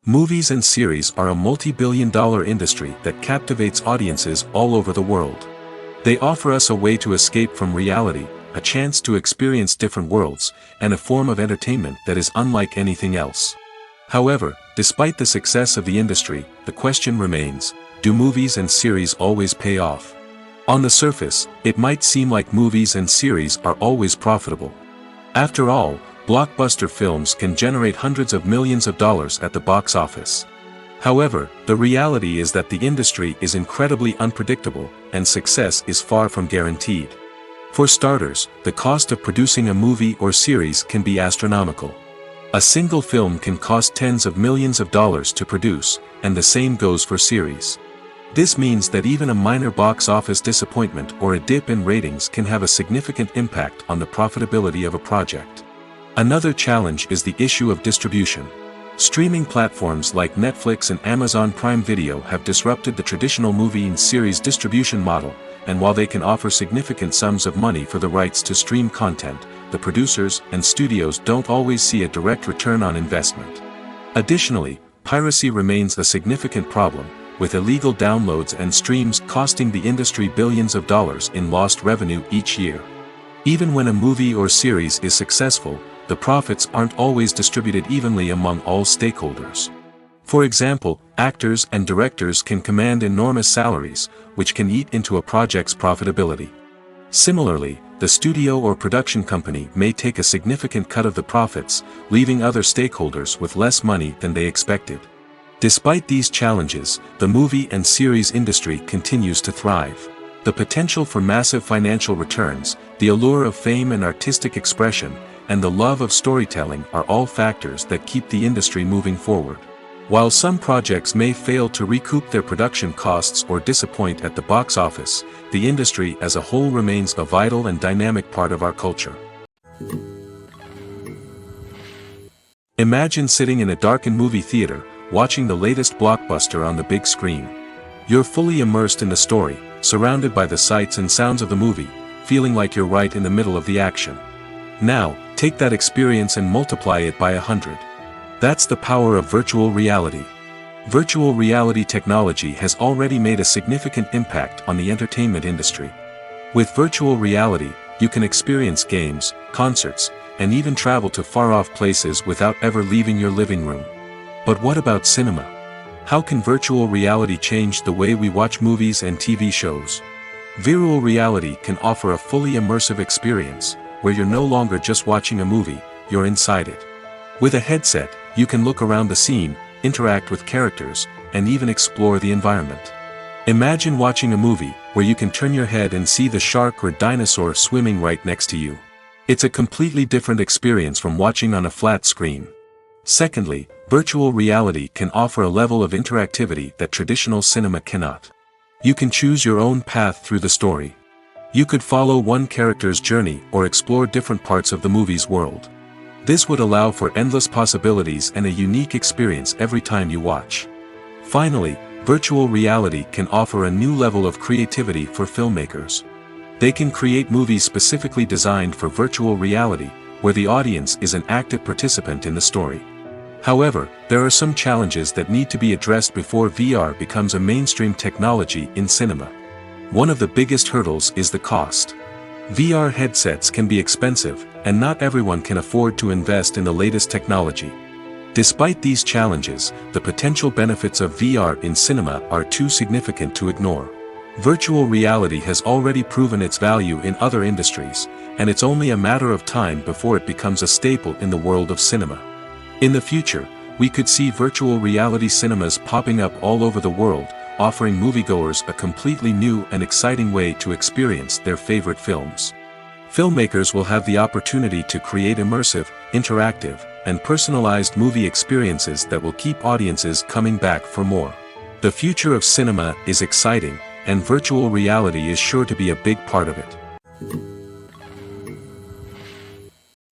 Movies and series are a multi-billion-dollar industry that captivates audiences all over the world. They offer us a way to escape from reality, a chance to experience different worlds, and a form of entertainment that is unlike anything else. However, despite the success of the industry, the question remains: do movies and series always pay off? On the surface, it might seem like movies and series are always profitable. After all, blockbuster films can generate hundreds of millions of dollars at the box office. However, the reality is that the industry is incredibly unpredictable, and success is far from guaranteed. For starters, the cost of producing a movie or series can be astronomical. A single film can cost tens of millions of dollars to produce, and the same goes for series. This means that even a minor box office disappointment or a dip in ratings can have a significant impact on the profitability of a project. Another challenge is the issue of distribution. Streaming platforms like Netflix and Amazon Prime Video have disrupted the traditional movie and series distribution model, and while they can offer significant sums of money for the rights to stream content, the producers and studios don't always see a direct return on investment. Additionally, piracy remains a significant problem, with illegal downloads and streams costing the industry billions of dollars in lost revenue each year. Even when a movie or series is successful, the profits aren't always distributed evenly among all stakeholders. For example, actors and directors can command enormous salaries, which can eat into a project's profitability. Similarly, the studio or production company may take a significant cut of the profits, leaving other stakeholders with less money than they expected. Despite these challenges, the movie and series industry continues to thrive. The potential for massive financial returns, the allure of fame and artistic expression, and the love of storytelling are all factors that keep the industry moving forward. While some projects may fail to recoup their production costs or disappoint at the box office, the industry as a whole remains a vital and dynamic part of our culture. Imagine sitting in a darkened movie theater, watching the latest blockbuster on the big screen. You're fully immersed in the story, surrounded by the sights and sounds of the movie, feeling like you're right in the middle of the action. Now, take that experience and multiply it by 100. That's the power of virtual reality. Virtual reality technology has already made a significant impact on the entertainment industry. With virtual reality, you can experience games, concerts, and even travel to far-off places without ever leaving your living room. But what about cinema? How can virtual reality change the way we watch movies and TV shows? Virtual reality can offer a fully immersive experience, where you're no longer just watching a movie, you're inside it. With a headset, you can look around the scene, interact with characters, and even explore the environment. Imagine watching a movie where you can turn your head and see the shark or dinosaur swimming right next to you. It's a completely different experience from watching on a flat screen. Secondly, virtual reality can offer a level of interactivity that traditional cinema cannot. You can choose your own path through the story. You could follow one character's journey or explore different parts of the movie's world. This would allow for endless possibilities and a unique experience every time you watch. Finally, virtual reality can offer a new level of creativity for filmmakers. They can create movies specifically designed for virtual reality, where the audience is an active participant in the story. However, there are some challenges that need to be addressed before VR becomes a mainstream technology in cinema. One of the biggest hurdles is the cost. VR headsets can be expensive, and not everyone can afford to invest in the latest technology. Despite these challenges, the potential benefits of VR in cinema are too significant to ignore. Virtual reality has already proven its value in other industries, and it's only a matter of time before it becomes a staple in the world of cinema. In the future, we could see virtual reality cinemas popping up all over the world, offering moviegoers a completely new and exciting way to experience their favorite films. Filmmakers will have the opportunity to create immersive, interactive, and personalized movie experiences that will keep audiences coming back for more. The future of cinema is exciting, and virtual reality is sure to be a big part of it.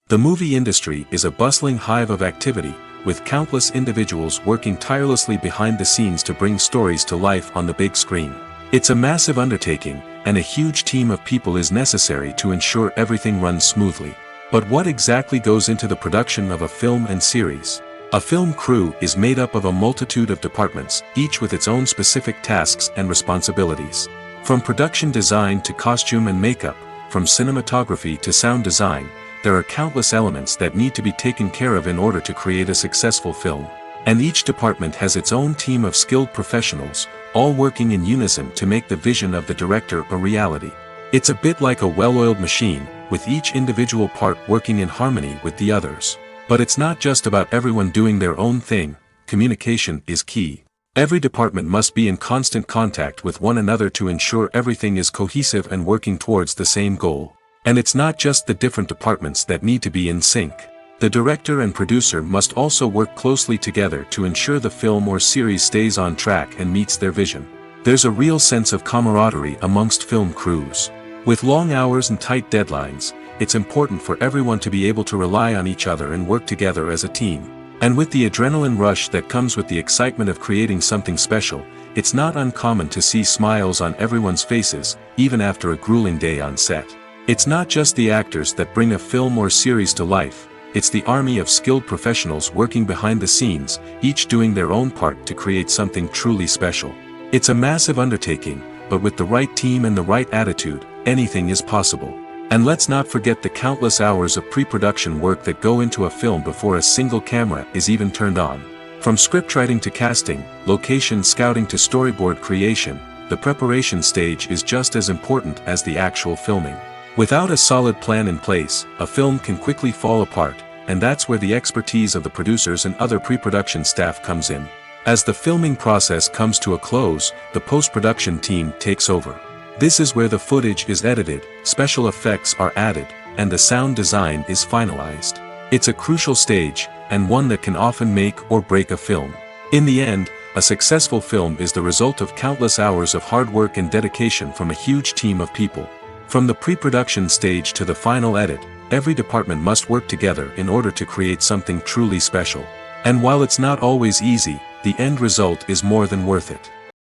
The movie industry is a bustling hive of activity, with countless individuals working tirelessly behind the scenes to bring stories to life on the big screen. It's a massive undertaking, and a huge team of people is necessary to ensure everything runs smoothly. But what exactly goes into the production of a film and series? A film crew is made up of a multitude of departments, each with its own specific tasks and responsibilities. From production design to costume and makeup, from cinematography to sound design, there are countless elements that need to be taken care of in order to create a successful film. And each department has its own team of skilled professionals, all working in unison to make the vision of the director a reality. It's a bit like a well-oiled machine, with each individual part working in harmony with the others. But it's not just about everyone doing their own thing. Communication is key. Every department must be in constant contact with one another to ensure everything is cohesive and working towards the same goal. And it's not just the different departments that need to be in sync. The director and producer must also work closely together to ensure the film or series stays on track and meets their vision. There's a real sense of camaraderie amongst film crews. With long hours and tight deadlines, it's important for everyone to be able to rely on each other and work together as a team. And with the adrenaline rush that comes with the excitement of creating something special, it's not uncommon to see smiles on everyone's faces, even after a grueling day on set. It's not just the actors that bring a film or series to life, it's the army of skilled professionals working behind the scenes, each doing their own part to create something truly special. It's a massive undertaking, but with the right team and the right attitude, anything is possible. And let's not forget the countless hours of pre-production work that go into a film before a single camera is even turned on. From scriptwriting to casting, location scouting to storyboard creation, the preparation stage is just as important as the actual filming. Without a solid plan in place, a film can quickly fall apart, and that's where the expertise of the producers and other pre-production staff comes in. As the filming process comes to a close, the post-production team takes over. This is where the footage is edited, special effects are added, and the sound design is finalized. It's a crucial stage, and one that can often make or break a film. In the end, a successful film is the result of countless hours of hard work and dedication from a huge team of people. From the pre-production stage to the final edit, every department must work together in order to create something truly special. And while it's not always easy, the end result is more than worth it.